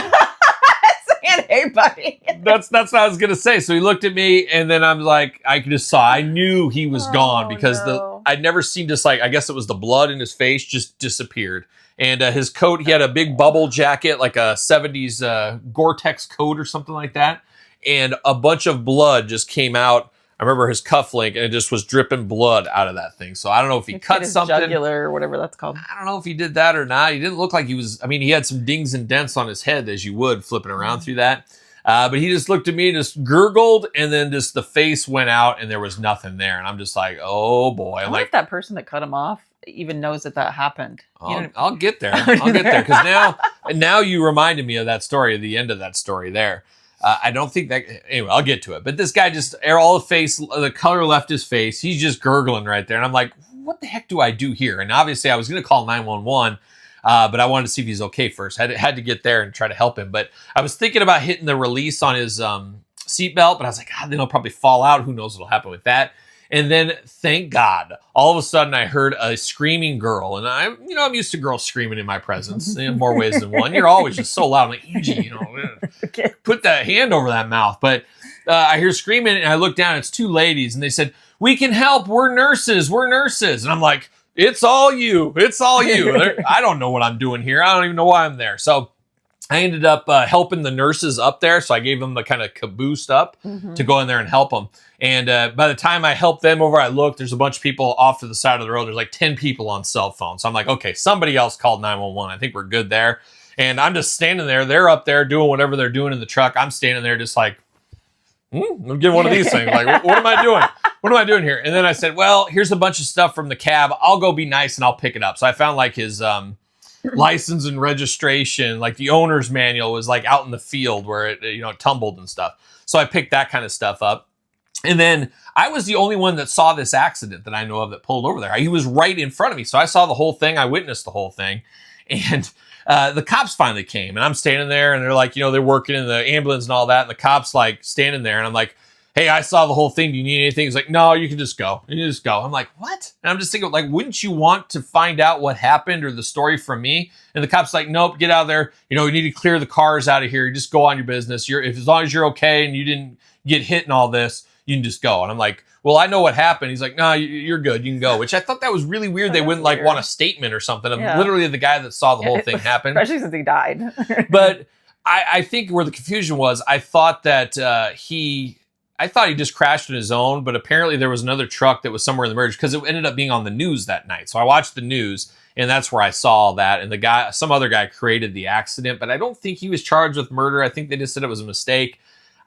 Saying, hey, buddy. That's what I was going to say. So he looked at me and then I was like, I just saw, I knew he was gone because I'd never seen just I guess it was the blood in his face just disappeared. And his coat, he had a big bubble jacket, like a 70s Gore-Tex coat or something like that. And a bunch of blood just came out. I remember his cufflink, and it just was dripping blood out of that thing. So I don't know if he cut his something. Jugular or whatever that's called. I don't know if he did that or not. He didn't look like he was, he had some dings and dents on his head, as you would, flipping around through that. But he just looked at me, just gurgled, and then just the face went out, and there was nothing there. And I'm just like, oh boy. I wonder if that person that cut him off even knows that happened. I'll get there. I'll get there because now you reminded me of that story, the end of that story there. I don't think that, anyway, I'll get to it. But this guy just, all the color left his face. He's just gurgling right there. And I'm like, what the heck do I do here? And obviously I was going to call 911, but I wanted to see if he's okay first. Had to get there and try to help him. But I was thinking about hitting the release on his seatbelt, but I was like, God, then he'll probably fall out. Who knows what'll happen with that? And then, thank God, all of a sudden I heard a screaming girl. And I'm used to girls screaming in my presence in more ways than one. You're always just so loud. I'm like, Angie, Okay. put that hand over that mouth. But I hear screaming and I look down. It's two ladies and they said, we can help. We're nurses. And I'm like, it's all you. It's all you. I don't know what I'm doing here. I don't even know why I'm there. So I ended up helping the nurses up there. So I gave them the kind of caboose up to go in there and help them. And by the time I helped them over, I looked, there's a bunch of people off to the side of the road. There's 10 people on cell phones. So I'm like, okay, somebody else called 911. I think we're good there. And I'm just standing there. They're up there doing whatever they're doing in the truck. I'm standing there just like, I'm getting one of these things. Like, what am I doing? What am I doing here? And then I said, well, here's a bunch of stuff from the cab. I'll go be nice and I'll pick it up. So I found his license and registration, the owner's manual was out in the field where it tumbled and stuff. So I picked that kind of stuff up. And then I was the only one that saw this accident that I know of that pulled over there. He was right in front of me. So I saw the whole thing. I witnessed the whole thing. And the cops finally came and I'm standing there and they're like, they're working in the ambulance and all that. And the cops standing there and I'm like, hey, I saw the whole thing. Do you need anything? He's like, no, you can just go. You can just go. I'm like, what? And I'm just thinking, wouldn't you want to find out what happened or the story from me? And the cop's like, nope, get out of there. We need to clear the cars out of here. You just go on your business. As long as you're okay and you didn't get hit and all this, you can just go. And I'm like, well, I know what happened. He's like, no, you're good. You can go. Which I thought that was really weird. They wouldn't want a statement or something. I'm literally the guy that saw the whole thing happen. Especially since he died. But I think where the confusion was, I thought that he just crashed on his own, but apparently there was another truck that was somewhere in the merge because it ended up being on the news that night. So I watched the news and that's where I saw that. And some other guy created the accident, but I don't think he was charged with murder. I think they just said it was a mistake.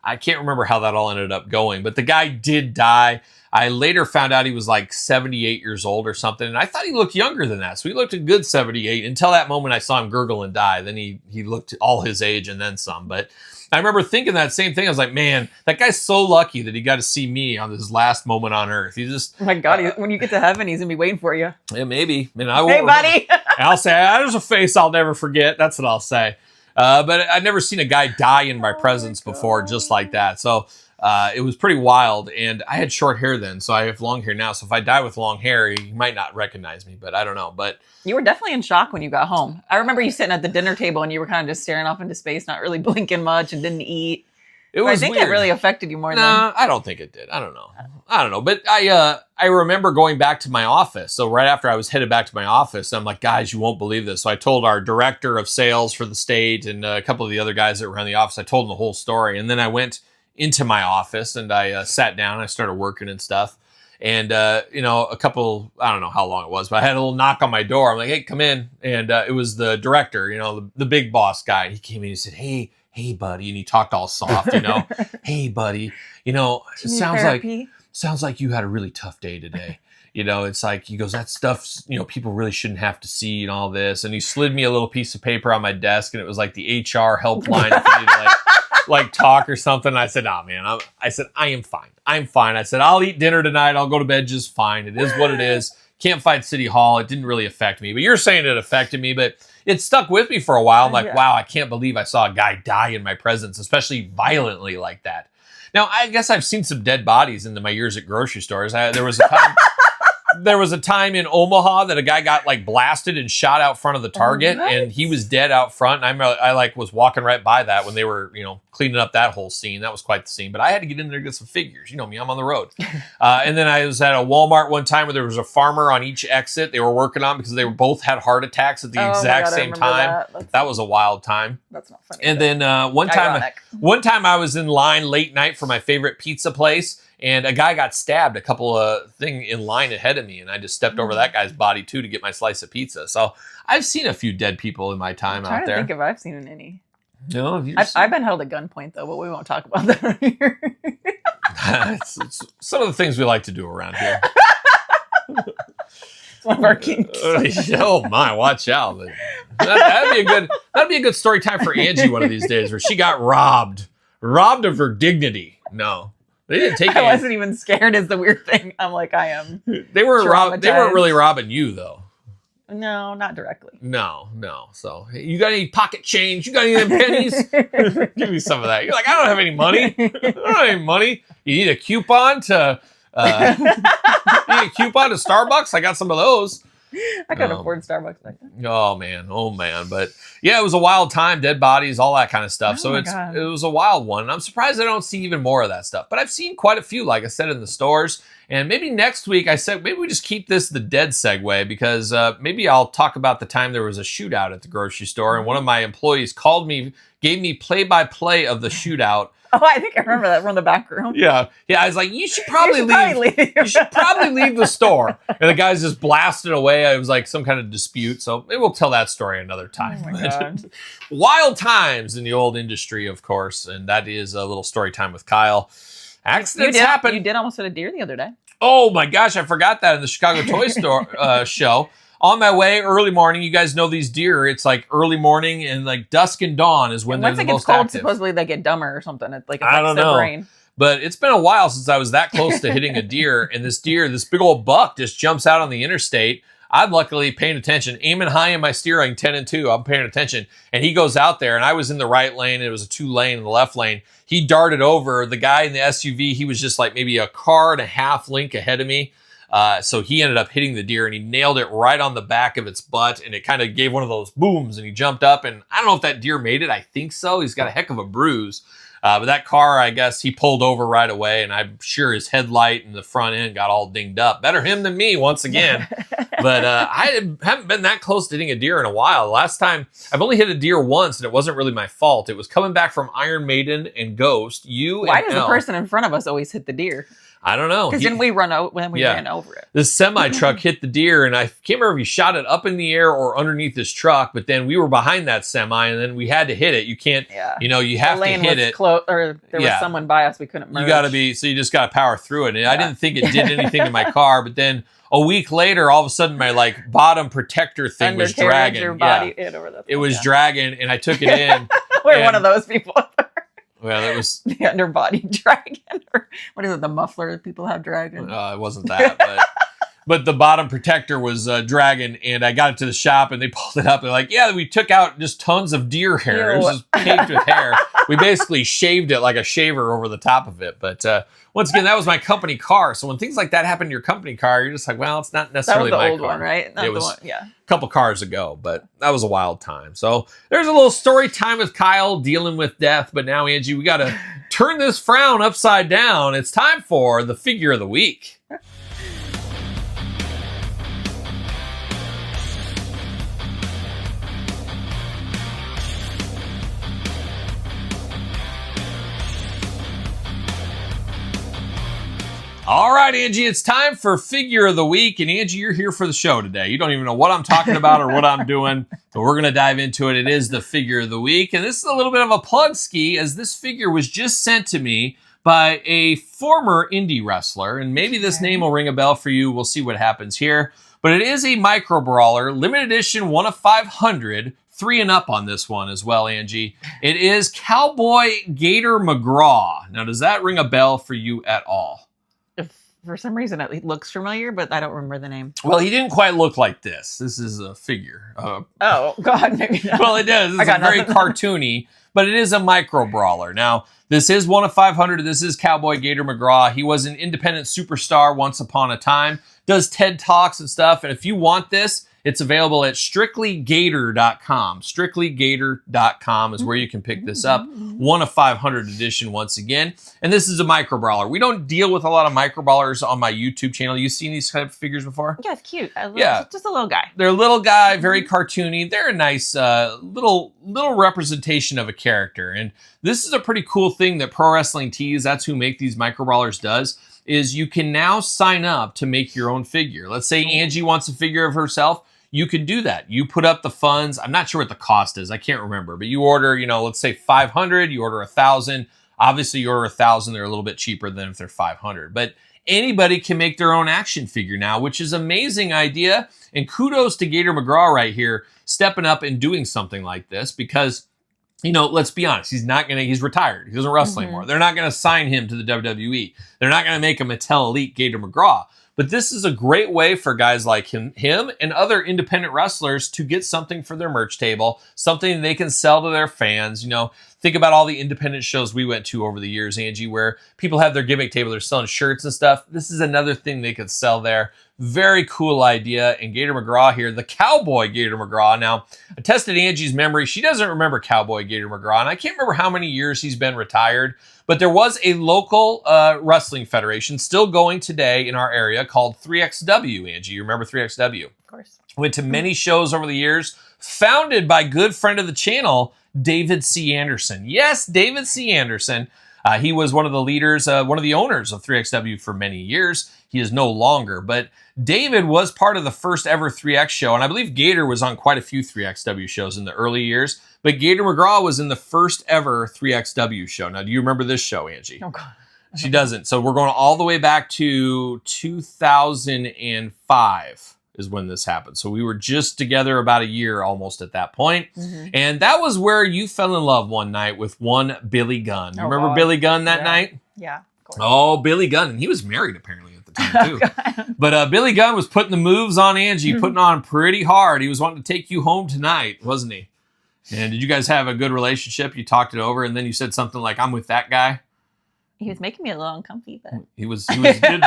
I can't remember how that all ended up going, but the guy did die. I later found out he was 78 years old or something, and I thought he looked younger than that. So he looked a good 78 until that moment I saw him gurgle and die. Then he looked all his age and then some. But I remember thinking that same thing. I was like, man, that guy's so lucky that he got to see me on his last moment on Earth. He just, oh my God, when you get to heaven, he's gonna be waiting for you. Yeah, maybe. And I won't. Hey, buddy. And I'll say, there's a face I'll never forget. That's what I'll say. But I'd never seen a guy die in my presence before just like that. So It was pretty wild, and I had short hair then, so I have long hair now. So if I die with long hair, you might not recognize me, but I don't know. But you were definitely in shock when you got home. I remember you sitting at the dinner table and you were kind of just staring off into space, not really blinking much, and didn't eat. I think weird. it really affected you more than... I don't think it did. I don't know. But I remember going back to my office. So right after I was headed back to my office, I'm like, guys, you won't believe this. So I told our director of sales for the state and a couple of the other guys that were around the office, I told them the whole story. And then I went into my office and I sat down and I started working and stuff. And, I don't know how long it was, but I had a little knock on my door. I'm like, hey, come in. And it was the director, the big boss guy. He came in and he said, hey, buddy. And he talked all soft, hey, buddy, it sounds like you had a really tough day today. It's like, he goes, that stuff's, people really shouldn't have to see and all this. And he slid me a little piece of paper on my desk and it was like the HR helpline if you need to like talk or something. And I said, nah, man, I said, I am fine. I'm fine. I said, I'll eat dinner tonight. I'll go to bed just fine. It is what it is. Can't fight City Hall. It didn't really affect me, but you're saying it affected me, but it stuck with me for a while. I'm like, wow, I can't believe I saw a guy die in my presence, especially violently like that. Now, I guess I've seen some dead bodies in my years at grocery stores. There was a time in Omaha that a guy got blasted and shot out front of the Target, and he was dead out front. And I was walking right by that when they were, cleaning up that whole scene. That was quite the scene. But I had to get in there to get some figures. You know me, I'm on the road. And then I was at a Walmart one time where there was a farmer on each exit they were working on because they both had heart attacks at the exact same time. That was a wild time. That's not funny. And then one time I was in line late night for my favorite pizza place. And a guy got stabbed a couple of things in line ahead of me. And I just stepped over that guy's body, too, to get my slice of pizza. So I've seen a few dead people in my time out there. I'm trying to think if I've seen any. No, I've been held at gunpoint, though, but we won't talk about that here. it's some of the things we like to do around here. It's one of our kinks. Oh, my, watch out. That'd be a good story time for Angie one of these days where she got robbed of her dignity. No. They didn't take I wasn't even scared is the weird thing. I'm like, I am. They weren't really robbing you, though. No, not directly. No. So, you got any pocket change? You got any of them pennies? Give me some of that. You're like, I don't have any money. I don't have any money. You need a coupon to Starbucks? I got some of those. I couldn't afford Starbucks back then. Oh man. But yeah, it was a wild time, dead bodies, all that kind of stuff. So it was a wild one. I'm surprised I don't see even more of that stuff, but I've seen quite a few, like I said, in the stores. And maybe next week maybe we just keep this the dead segue because maybe I'll talk about the time there was a shootout at the grocery store. And one of my employees called me, gave me play-by-play of the shootout. Oh, I think I remember that from the back room. Yeah. I was like, you should probably leave. You should probably leave the store. And the guys just blasted away. It was like some kind of dispute. So maybe we'll tell that story another time. Oh my God. Wild times in the old industry, of course. And that is a little story time with Kyle. Accidents happen. You did almost hit a deer the other day. Oh my gosh, I forgot that in the Chicago Toy Store show. On my way, early morning, you guys know these deer. It's like early morning and like dusk and dawn is when they're the most active. Once it gets cold, supposedly they get dumber or something. It affects their brain. But it's been a while since I was that close to hitting a deer. And this big old buck just jumps out on the interstate. I'm luckily paying attention, aiming high in my steering, 10 and 2. I'm paying attention. And he goes out there, and I was in the right lane. And it was a 2-lane in the left lane. He darted over. The guy in the SUV, he was just like maybe a car and a half length ahead of me. So he ended up hitting the deer and he nailed it right on the back of its butt and it kind of gave one of those booms and he jumped up and I don't know if that deer made it. I think so. He's got a heck of a bruise. But that car, I guess he pulled over right away and I'm sure his headlight and the front end got all dinged up. Better him than me once again. But I haven't been that close to hitting a deer in a while. Last time I've only hit a deer once and it wasn't really my fault. It was coming back from Iron Maiden and Ghost. Why does the person in front of us always hit the deer? I don't know. Because then we ran over it. The semi truck hit the deer, and I can't remember if he shot it up in the air or underneath his truck. But then we were behind that semi, and then we had to hit it. You can't, you have to hit it. Or there was someone by us, we couldn't merge. You just got to power through it. And I didn't think it did anything to my car, but then a week later, all of a sudden, my bottom protector thing was dragging. Your body it was dragging, and I took it in. We're one of those people. Well, it was the underbody dragon, or what is it? The muffler that people have dragon. It wasn't that, but but the bottom protector was dragging, and I got it to the shop, and they pulled it up. They're like, yeah, we took out just tons of deer hair. It was just caked with hair. We basically shaved it like a shaver over the top of it. But once again, that was my company car. So when things like that happen to your company car, you're just like, well, it's not necessarily my car. That was the old one, right? Not it the was one, yeah. a couple cars ago, but that was a wild time. So there's a little story time with Kyle dealing with death. But now, Angie, we got to turn this frown upside down. It's time for the figure of the week. All right, Angie, it's time for Figure of the Week. And Angie, you're here for the show today. You don't even know what I'm talking about or what I'm doing, but we're going to dive into it. It is the Figure of the Week. And this is a little bit of a plug ski, as this figure was just sent to me by a former indie wrestler. And maybe this name will ring a bell for you. We'll see what happens here. But it is a micro brawler, limited edition, 1 of 500. 3 and up on this one as well, Angie. It is Cowboy Gator McGraw. Now, does that ring a bell for you at all? For some reason, it looks familiar, but I don't remember the name. Well, he didn't quite look like this. This is a figure. Oh, God, maybe not. Well, it does. It's very cartoony, but it is a micro brawler. Now, this is 1 of 500. This is Cowboy Gator McGraw. He was an independent superstar once upon a time. Does TED Talks and stuff. And if you want this, it's available at strictlygator.com. Strictlygator.com is where you can pick this up. 1 of 500 edition once again. And this is a micro brawler. We don't deal with a lot of micro brawlers on my YouTube channel. You've seen these type of figures before? Yeah, it's cute. Yeah. Just a little guy. They're a little guy, very cartoony. They're a nice little representation of a character. And this is a pretty cool thing that Pro Wrestling Tees, that's who make these micro brawlers, does, is you can now sign up to make your own figure. Let's say Angie wants a figure of herself. You can do that. You put up the funds. I'm not sure what the cost is. I can't remember. But you order, let's say 500. You order 1,000. Obviously, you order 1,000. They're a little bit cheaper than if they're 500. But anybody can make their own action figure now, which is an amazing idea. And kudos to Gator McGraw right here, stepping up and doing something like this because, let's be honest. He's retired. He doesn't wrestle anymore. They're not going to sign him to the WWE. They're not going to make a Mattel Elite Gator McGraw. But this is a great way for guys like him and other independent wrestlers to get something for their merch table, something they can sell to their fans. Think about all the independent shows we went to over the years, Angie, where people have their gimmick table. They're selling shirts and stuff. This is another thing they could sell there. Very cool idea. And Gator McGraw here, the Cowboy Gator McGraw. Now, I tested Angie's memory. She doesn't remember Cowboy Gator McGraw, and I can't remember how many years he's been retired. But there was a local wrestling federation still going today in our area called 3XW, Angie. You remember 3XW? Of course. Went to many shows over the years, founded by good friend of the channel, David C. Anderson. Yes, David C. Anderson. He was one of the leaders, one of the owners of 3XW for many years. He is no longer, but David was part of the first ever 3X show, and I believe Gator was on quite a few 3XW shows in the early years, but Gator McGraw was in the first ever 3XW show. Now, do you remember this show, Angie? Oh, God. She doesn't. So we're going all the way back to 2005 is when this happened. So we were just together about a year almost at that point. And that was where you fell in love one night with one Billy Gunn. You remember Billy Gunn that night? Yeah, of course. Oh, Billy Gunn. And he was married apparently at the time too. But Billy Gunn was putting the moves on Angie, putting on pretty hard. He was wanting to take you home tonight, wasn't he? And did you guys have a good relationship? You talked it over and then you said something like, I'm with that guy. He was making me a little uncomfy, but he was getting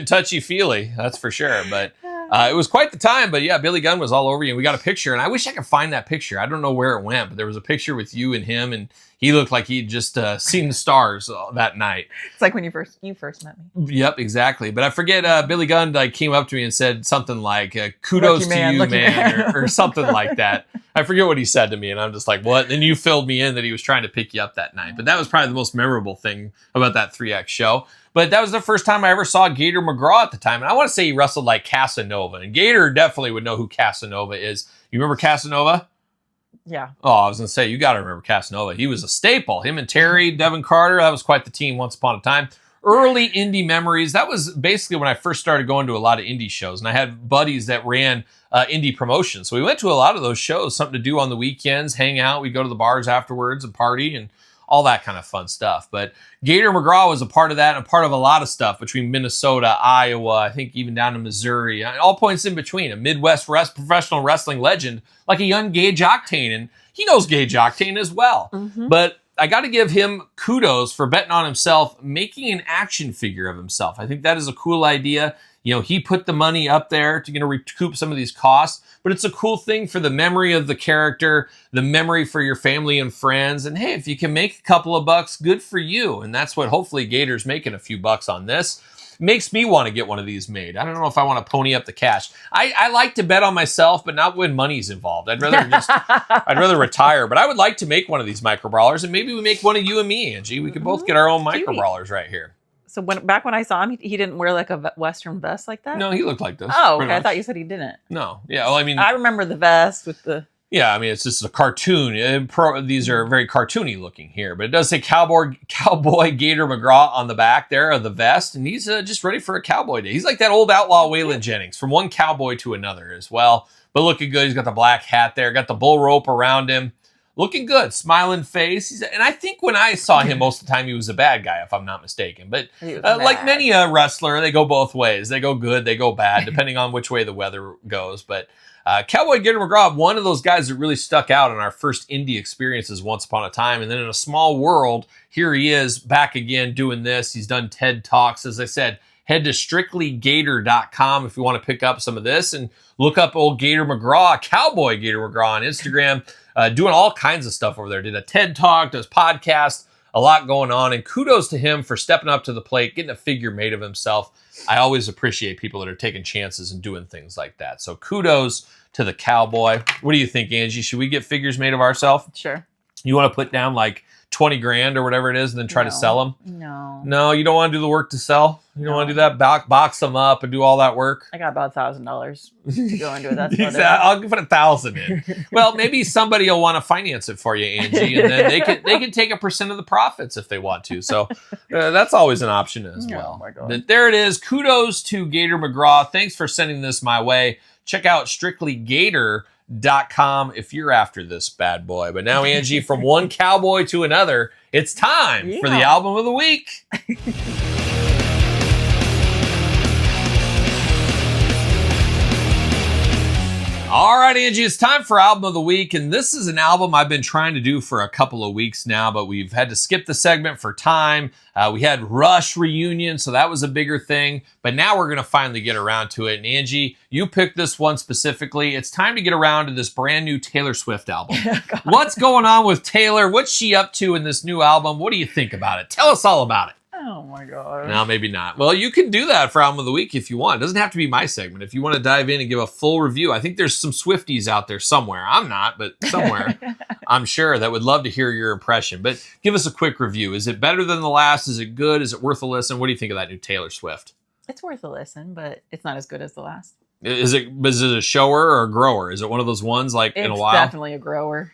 touchy-feely, that's for sure. But it was quite the time. But yeah, Billy Gunn was all over you. And we got a picture, and I wish I could find that picture. I don't know where it went, but there was a picture with you and him, and he looked like he'd just seen the stars that night. It's like when you first met me. Yep, exactly. But I forget, Billy Gunn came up to me and said something like, kudos to you, man, or something like that. I forget what he said to me, and I'm just like, what? And you filled me in that he was trying to pick you up that night. But that was probably the most memorable thing about that 3X show. But that was the first time I ever saw Gator McGraw at the time. And I want to say he wrestled like Casanova. And Gator definitely would know who Casanova is. You remember Casanova? Yeah. Oh, I was going to say, you got to remember Casanova. He was a staple. Him and Terry, Devin Carter, that was quite the team once upon a time. Early indie memories. That was basically when I first started going to a lot of indie shows. And I had buddies that ran indie promotions. So we went to a lot of those shows, something to do on the weekends, hang out. We'd go to the bars afterwards and party and all that kind of fun stuff. But Gator McGraw was a part of that and a part of a lot of stuff between Minnesota, Iowa, I think even down to Missouri, all points in between. A Midwest professional wrestling legend like a young Gage Octane, and he knows Gage Octane as well. But I got to give him kudos for betting on himself, making an action figure of himself. I think that is a cool idea. You know, he put the money up there to recoup some of these costs, but it's a cool thing for the memory of the character, the memory for your family and friends. And hey, if you can make a couple of bucks, good for you. And that's what hopefully Gator's making a few bucks on this. Makes me want to get one of these made. I don't know if I want to pony up the cash. I like to bet on myself, but not when money's involved. I'd rather retire. But I would like to make one of these micro brawlers, and maybe we make one of you and me, Angie. We could both get our own micro brawlers right here. So back when I saw him, he didn't wear like a Western vest like that? No, he looked like this. Oh, okay. I thought you said he didn't. No. Yeah, well, I mean... I remember the vest with the... Yeah, I mean, it's just a cartoon. These are very cartoony looking here, but it does say Cowboy Gator McGraw on the back there of the vest, and he's just ready for a cowboy day. He's like that old outlaw Waylon Jennings, from one cowboy to another as well, but looking good. He's got the black hat there, got the bull rope around him, looking good, smiling face. And I think when I saw him most of the time, he was a bad guy, if I'm not mistaken. But like many a wrestler, they go both ways. They go good, they go bad, depending on which way the weather goes. But Cowboy Gator McGraw, one of those guys that really stuck out in our first indie experiences once upon a time. And then in a small world, here he is back again doing this. He's done TED Talks. As I said, head to strictlygator.com if you want to pick up some of this, and look up old Gator McGraw, Cowboy Gator McGraw on Instagram, doing all kinds of stuff over there. Did a TED Talk, does podcasts, a lot going on. And kudos to him for stepping up to the plate, getting a figure made of himself. I always appreciate people that are taking chances and doing things like that. So kudos to the Cowboy. What do you think, Angie? Should we get figures made of ourselves? Sure. You want to put down like 20 grand or whatever it is and then try to sell them? No, you don't want to do the work to sell? You don't want to do that? Box them up and do all that work? I got about $1,000 to go into it. That's about it. I'll put 1,000 in. Well, maybe somebody will want to finance it for you, Angie, and then they can take 1% of the profits if they want to. So that's always an option as well. Oh my God. But there it is. Kudos to Gator McGraw. Thanks for sending this my way. Check out strictlygator.com if you're after this bad boy. But now, Angie, from one cowboy to another, it's time for the album of the week. All right, Angie, it's time for album of the week, and this is an album I've been trying to do for a couple of weeks now, but we've had to skip the segment for time. We had Rush reunion, so that was a bigger thing, but now we're going to finally get around to it. And Angie, you picked this one specifically. It's time to get around to this brand new Taylor Swift album. What's going on with Taylor? What's she up to in this new album? What do you think about it? Tell us all about it. Oh my God. No, maybe not. Well, you can do that for album of the week if you want. It doesn't have to be my segment. If you want to dive in and give a full review, I think there's some Swifties out there somewhere. I'm not, but somewhere I'm sure that would love to hear your impression. But give us a quick review. Is it better than the last? Is it good? Is it worth a listen? What do you think of that new Taylor Swift? It's worth a listen, but it's not as good as the last. Is it a shower or a grower? Is it one of those ones like in a while? It's definitely a grower.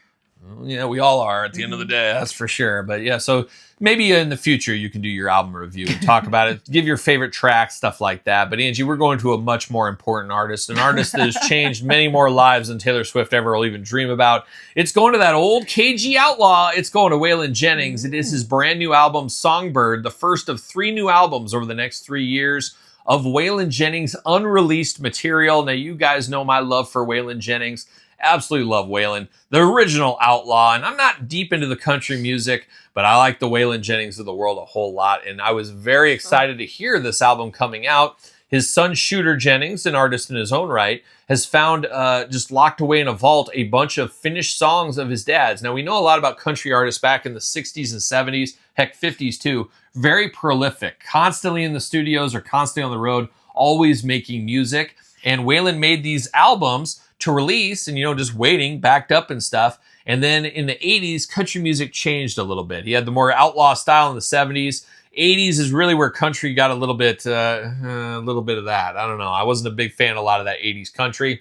Yeah, we all are at the end of the day, that's for sure. But yeah, so maybe in the future you can do your album review and talk about it, give your favorite tracks, stuff like that. But Angie, we're going to a much more important artist, an artist that has changed many more lives than Taylor Swift ever will even dream about. It's going to that old KG outlaw. It's going to Waylon Jennings. It is his brand new album, Songbird, the first of 3 new albums over the next 3 years of Waylon Jennings' unreleased material. Now, you guys know my love for Waylon Jennings. Absolutely love Waylon, the original outlaw. And I'm not deep into the country music, but I like the Waylon Jennings of the world a whole lot. And I was very excited to hear this album coming out. His son, Shooter Jennings, an artist in his own right, has found just locked away in a vault a bunch of finished songs of his dad's. Now, we know a lot about country artists back in the 60s and 70s, heck, 50s too. Very prolific, constantly in the studios or constantly on the road, always making music. And Waylon made these albums to release and, just waiting, backed up and stuff. And then in the 80s, country music changed a little bit. He had the more outlaw style in the 70s. 80s is really where country got a little bit of that. I don't know. I wasn't a big fan of a lot of that 80s country.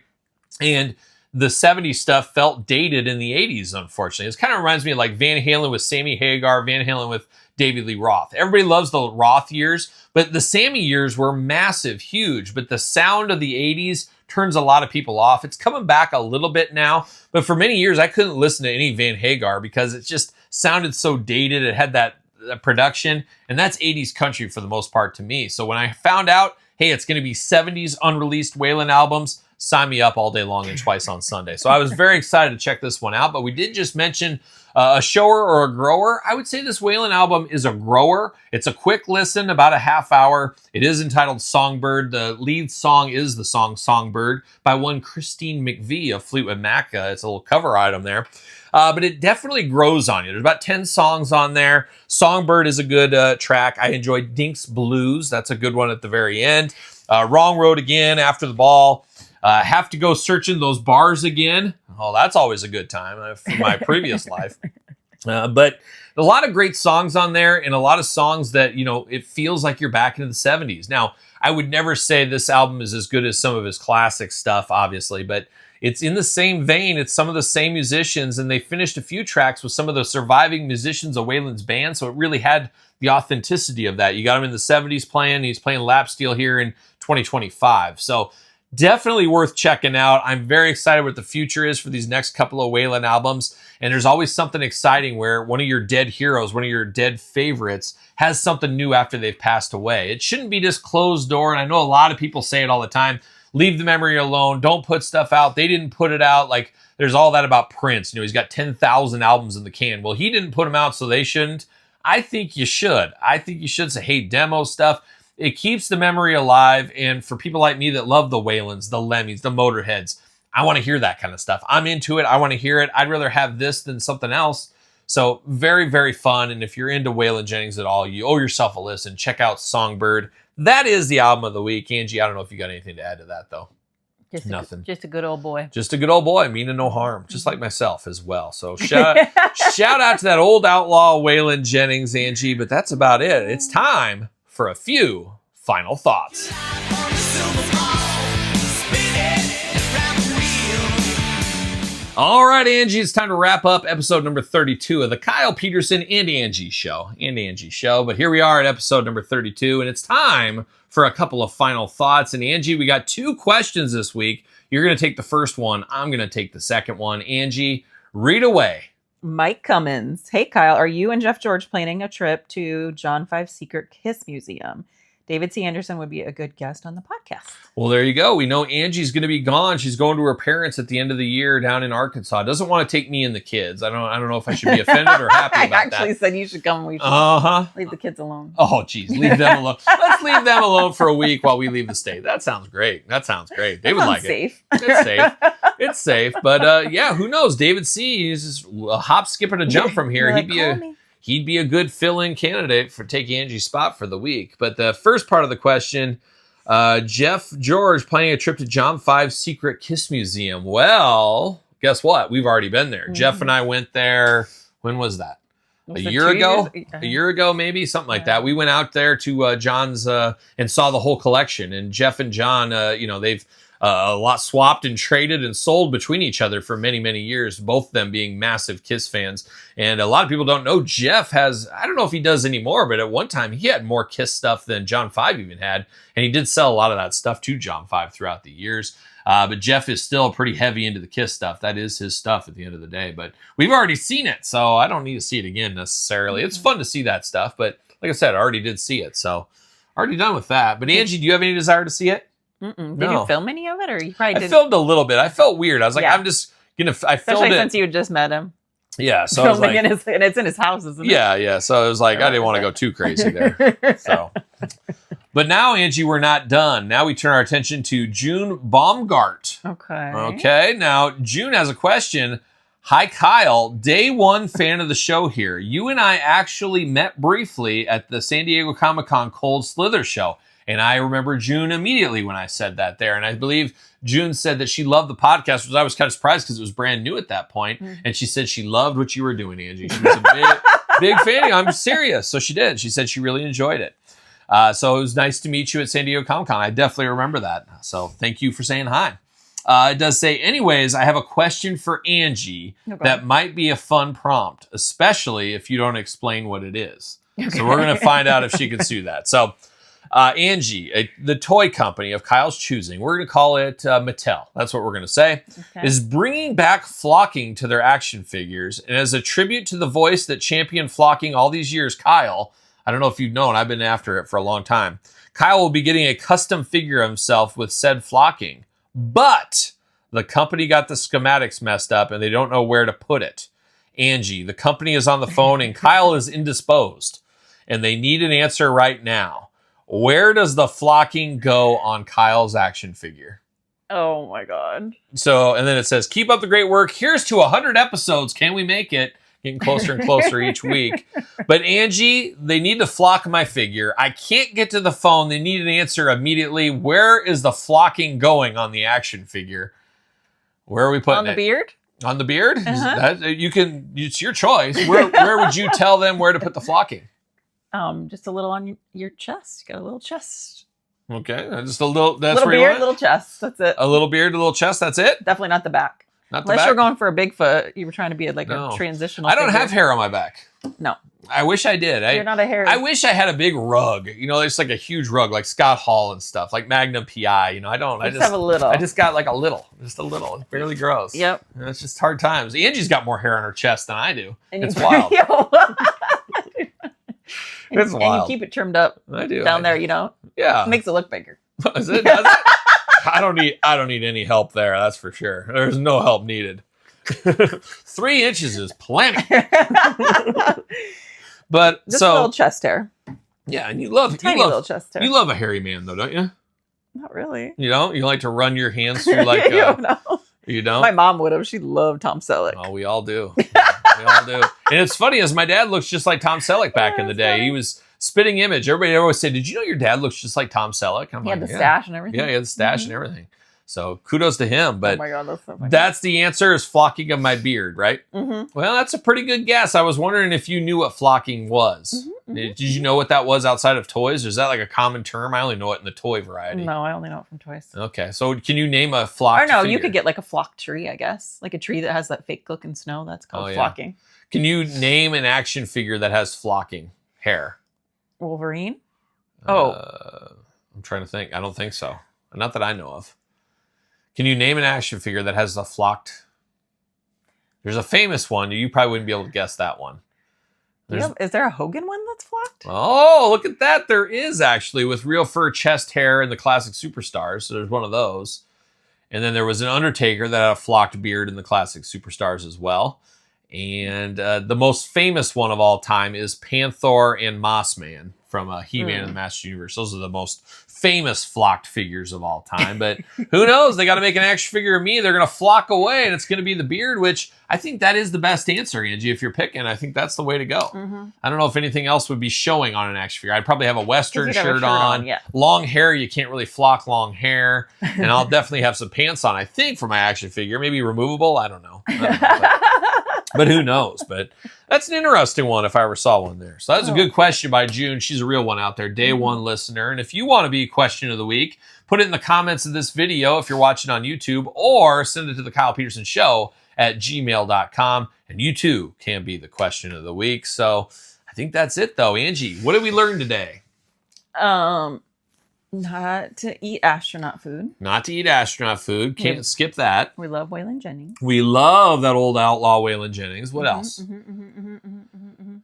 And the 70s stuff felt dated in the 80s, unfortunately. It kind of reminds me of like Van Halen with Sammy Hagar, Van Halen with David Lee Roth. Everybody loves the Roth years, but the Sammy years were massive, huge. But the sound of the 80s turns a lot of people off. It's coming back a little bit now, but for many years I couldn't listen to any Van Hagar because it's just sounded so dated. It had that production, and that's 80s country for the most part to me. So when I found out, hey, it's going to be 70s unreleased Waylon albums, sign me up all day long and twice on Sunday. So I was very excited to check this one out, but we did just mention a shower or a grower. I would say this Waylon album is a grower. It's a quick listen, about a half hour. It is entitled Songbird. The lead song is the song Songbird by one Christine McVie of Fleetwood Mac. It's a little cover item there. But it definitely grows on you. There's about 10 songs on there. Songbird is a good track. I enjoyed Dink's Blues. That's a good one at the very end. Wrong Road Again, After the Ball. Have to Go Searching Those Bars Again. Oh, that's always a good time from my previous life. But a lot of great songs on there, and a lot of songs that, it feels like you're back into the 70s. Now, I would never say this album is as good as some of his classic stuff, obviously, but it's in the same vein. It's some of the same musicians, and they finished a few tracks with some of the surviving musicians of Waylon's band, so it really had the authenticity of that. You got him in the 70s playing. He's playing lap steel here in 2025. So definitely worth checking out. I'm very excited what the future is for these next couple of Waylon albums. And there's always something exciting where one of your dead heroes, one of your dead favorites, has something new after they've passed away. It shouldn't be just closed door. And I know a lot of people say it all the time. Leave the memory alone. Don't put stuff out. They didn't put it out. Like, there's all that about Prince. He's got 10,000 albums in the can. Well, he didn't put them out, so they shouldn't. I think you should. I think you should say, hey, demo stuff. It keeps the memory alive, and for people like me that love the Waylons, the Lemmys, the Motorheads, I want to hear that kind of stuff. I'm into it. I want to hear it. I'd rather have this than something else. So very, very fun, and if you're into Waylon Jennings at all, you owe yourself a listen. Check out Songbird. That is the album of the week. Angie, I don't know if you got anything to add to that, though. Nothing. Just a good old boy. Just a good old boy, meaning no harm, just like myself as well. So shout out to that old outlaw Waylon Jennings, Angie, but that's about it. It's time for a few final thoughts. All right, Angie, it's time to wrap up episode number 32 of the Kyle Peterson and Angie Show. But here we are at episode number 32, and it's time for a couple of final thoughts. And Angie, we got 2 questions this week. You're going to take the first one. I'm going to take the second one. Angie, read away. Mike Cummins. Hey, Kyle, are you and Jeff George planning a trip to John 5 Secret Kiss Museum? David C. Anderson would be a good guest on the podcast. Well, there you go. We know Angie's going to be gone. She's going to her parents at the end of the year down in Arkansas. Doesn't want to take me and the kids. I don't know if I should be offended or happy about that. I actually said you should come. We should leave the kids alone. Oh, geez. Leave them alone. Let's leave them alone for a week while we leave the state. That sounds great. They would like safe. It. It's safe. But yeah, who knows? David C. is just a hop, skip, and a jump from here. He'd be a good fill-in candidate for taking Angie's spot for the week. But the first part of the question, Jeff George planning a trip to John 5 Secret Kiss Museum. Well, guess what? We've already been there. Mm-hmm. Jeff and I went there. When was that? A year ago? A year ago, maybe? Something like that. We went out there to John's and saw the whole collection. And Jeff and John, they've a lot swapped and traded and sold between each other for many, many years, both of them being massive Kiss fans. And a lot of people don't know Jeff has, I don't know if he does anymore, but at one time he had more Kiss stuff than John 5 even had. And he did sell a lot of that stuff to John 5 throughout the years. But Jeff is still pretty heavy into the Kiss stuff. That is his stuff at the end of the day. But we've already seen it, so I don't need to see it again necessarily. It's fun to see that stuff, but like I said, I already did see it, so already done with that. But Angie, do you have any desire to see it? Mm-mm. Did you film any of it, or you probably did? I filmed a little bit. I felt weird. I was like, I'm just gonna. I filmed Especially it since you had just met him. Yeah, so I was like, and it's in his house, isn't it? Yeah. So I was like, I didn't want to go too crazy there. So, but now, Angie, we're not done. Now we turn our attention to June Baumgart. Okay. Now June has a question. Hi, Kyle. Day one fan of the show here. You and I actually met briefly at the San Diego Comic-Con Cold Slither show. And I remember June immediately when I said that there. And I believe June said that she loved the podcast, which I was kind of surprised because it was brand new at that point. Mm-hmm. And she said she loved what you were doing, Angie. She was a big fan. I'm serious. So she did. She said she really enjoyed it. So it was nice to meet you at San Diego Comic-Con. I definitely remember that. So thank you for saying hi. It does say, anyways, I have a question for Angie that might be a fun prompt, especially if you don't explain what it is. So we're going to find out if she can sue that. So Angie, the toy company of Kyle's choosing, we're going to call it Mattel. That's what we're going to say, is bringing back flocking to their action figures. And as a tribute to the voice that championed flocking all these years, Kyle, I don't know if you've known, I've been after it for a long time. Kyle will be getting a custom figure of himself with said flocking. But the company got the schematics messed up and they don't know where to put it. Angie, the company is on the phone and Kyle is indisposed. And they need an answer right now. Where does the flocking go on Kyle's action figure? Oh my God. So, and then it says, keep up the great work. Here's to 100 episodes. Can we make it? Getting closer and closer each week. But Angie, they need to flock my figure. I can't get to the phone. They need an answer immediately. Where is the flocking going on the action figure? Where are we putting it? On the beard? On the beard? It's your choice. Where would you tell them where to put the flocking? Just a little on your chest. You got a little chest. Okay, just a little. That's little where beard, you want little chest. That's it. A little beard, a little chest. That's it. Definitely not the back. Not the Unless back? you're going for a Bigfoot, you were trying to be a transitional. I don't figure. have hair on my back. No. I wish I did. You're not a hairy. I wish I had a big rug. You know, it's like a huge rug, like Scott Hall and stuff, like Magnum PI. You know, I don't. I just have a little. I just got like a little. It barely grows. Yep. And it's just hard times. Angie's got more hair on her chest than I do. And it's wild. It's wild. And you keep it trimmed up. I do. Down there, you know. Yeah. It makes it look bigger. Does it? I don't need any help there. That's for sure. There's no help needed. 3 inches is plenty. But just so a little chest hair. Yeah, and little chest hair. You love a hairy man though, don't you? Not really. You don't? You like to run your hands through like you don't? My mom would have. She loved Tom Selleck. Oh, we all do. We all do. And it's funny, as my dad looks just like Tom Selleck back in the day. Funny. He was spitting image. Everybody always say, "Did you know your dad looks just like Tom Selleck?" He had the stash and everything. Yeah, he had the stash and everything. So kudos to him. But oh my God, that's so funny. That's the answer, is flocking of my beard, right? Mm-hmm. Well, that's a pretty good guess. I was wondering if you knew what flocking was. Mm-hmm. Did you know what that was outside of toys? Or is that like a common term? I only know it in the toy variety. No, I only know it from toys. Okay, so can you name a flocked figure? figure? You could get like a flocked tree, I guess. Like a tree that has that fake looking snow. That's called flocking. Can you name an action figure that has flocking hair? Wolverine? I'm trying to think. I don't think so. Not that I know of. Can you name an action figure that has the flocked? There's a famous one. You probably wouldn't be able to guess that one. Is there a Hogan one that's flocked? Oh, look at that. There is actually, with real fur chest hair and the classic Superstars. So there's one of those. And then there was an Undertaker that had a flocked beard in the classic Superstars as well. And the most famous one of all time is Panther and Mossman from He-Man and the Master Universe. Those are the most famous flocked figures of all time. But who knows? They got to make an action figure of me. They're going to flock away, and it's going to be the beard, which I think that is the best answer, Angie. If you're picking, I think that's the way to go. Mm-hmm. I don't know if anything else would be showing on an action figure. I'd probably have a Western shirt on. Yeah. Long hair, you can't really flock long hair. And I'll definitely have some pants on, I think, for my action figure. Maybe removable. I don't know. But who knows? But that's an interesting one if I ever saw one there. So that's a good question by June. She's a real one out there, day one listener. And if you want to be question of the week, put it in the comments of this video if you're watching on YouTube, or send it to the Kyle Peterson Show at gmail.com. And you too can be the question of the week. So I think that's it though. Angie, what did we learn today? Not to eat astronaut food. Not to eat astronaut food. Can't skip that. We love Waylon Jennings. We love that old outlaw Waylon Jennings. What else? I'm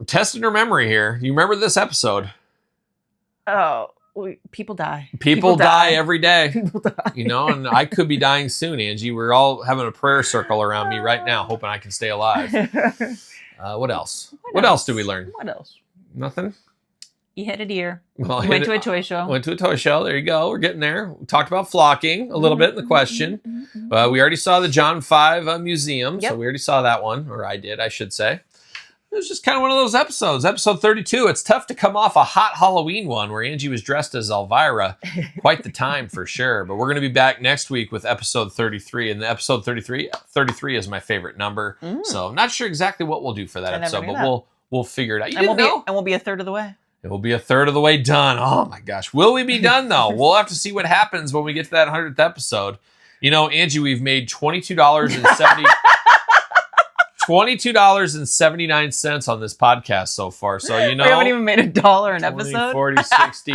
testing her memory here. You remember this episode? Oh, people die. People die every day. People die. You know, and I could be dying soon, Angie. We're all having a prayer circle around me right now, hoping I can stay alive. What else? What else did we learn? What else? Nothing? You hit a deer. Well, went to a toy show. Went to a toy show. There you go. We're getting there. We talked about flocking a little bit in the question. We already saw the John 5 museum. So we already saw that one. Or I did, I should say. It was just kind of one of those episodes. Episode 32. It's tough to come off a hot Halloween one where Angie was dressed as Elvira. Quite the time for sure. But we're going to be back next week with episode 33. And the episode 33 is my favorite number. So I'm not sure exactly what we'll do for that episode. But we'll figure it out. You didn't know? And we'll be a third of the way. It will be a third of the way done. Oh my gosh. Will we be done though? We'll have to see what happens when we get to that 100th episode. You know, Angie, we've made $22.70. $22.79 on this podcast so far. So, you know, We haven't even made $1 an 20, episode. 40, 60.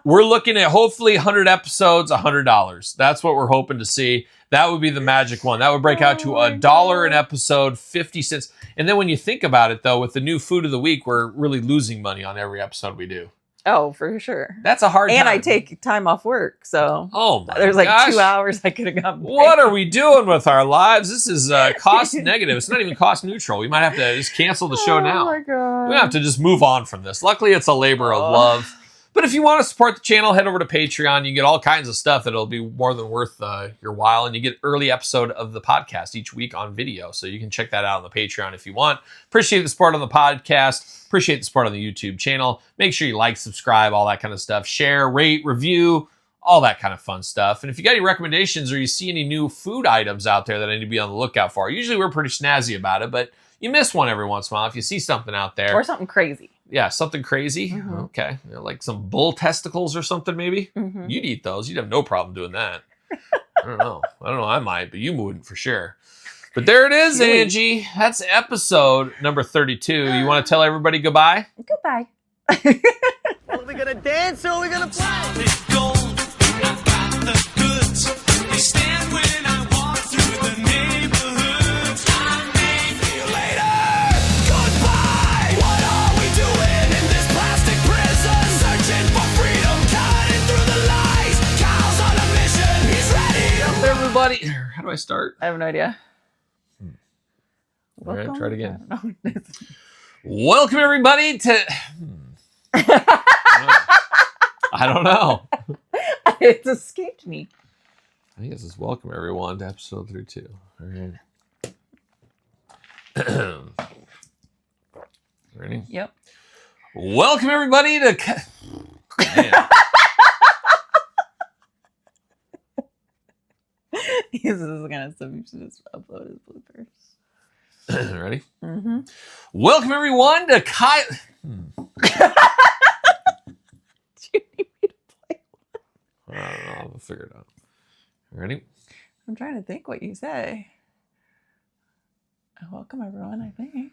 We're looking at hopefully 100 episodes, $100. That's what we're hoping to see. That would be the magic one. That would break out to $1 an episode, 50 cents. And then when you think about it, though, with the new food of the week, we're really losing money on every episode we do. Oh, for sure. That's a hard time. And I take time off work, so there's like gosh. 2 hours I could have gotten. What are we doing with our lives? This is cost negative. It's not even cost neutral. We might have to just cancel the show now. Oh my god. We have to just move on from this. Luckily, it's a labor of love. But if you want to support the channel, head over to Patreon. You get all kinds of stuff that'll be more than worth your while. And you get early episode of the podcast each week on video. So you can check that out on the Patreon if you want. Appreciate the support on the podcast. Appreciate the support on the YouTube channel. Make sure you like, subscribe, all that kind of stuff. Share, rate, review, all that kind of fun stuff. And if you got any recommendations or you see any new food items out there that I need to be on the lookout for, usually we're pretty snazzy about it, but you miss one every once in a while if you see something out there. Or something crazy. Yeah, something crazy. Mm-hmm. Okay. You know, like some bull testicles or something, maybe. Mm-hmm. You'd eat those. You'd have no problem doing that. I don't know. I might, but you wouldn't for sure. But there it is, Angie. That's episode number 32. You want to tell everybody goodbye? Goodbye. Are we gonna dance or are we gonna play? Everybody, how do I start? I have no idea. All right, try it again. I don't know. Welcome everybody to. I don't know. It's escaped me. I think this is welcome everyone to episode 32. All right. Ready? Yep. Welcome everybody to. Man. This is the kind of stuff you should just upload as bloopers. Ready? Mm-hmm. Welcome everyone to Kyle. Do you need me to play? I don't know. I'll figure it out. Ready? I'm trying to think what you say. Welcome everyone, I think.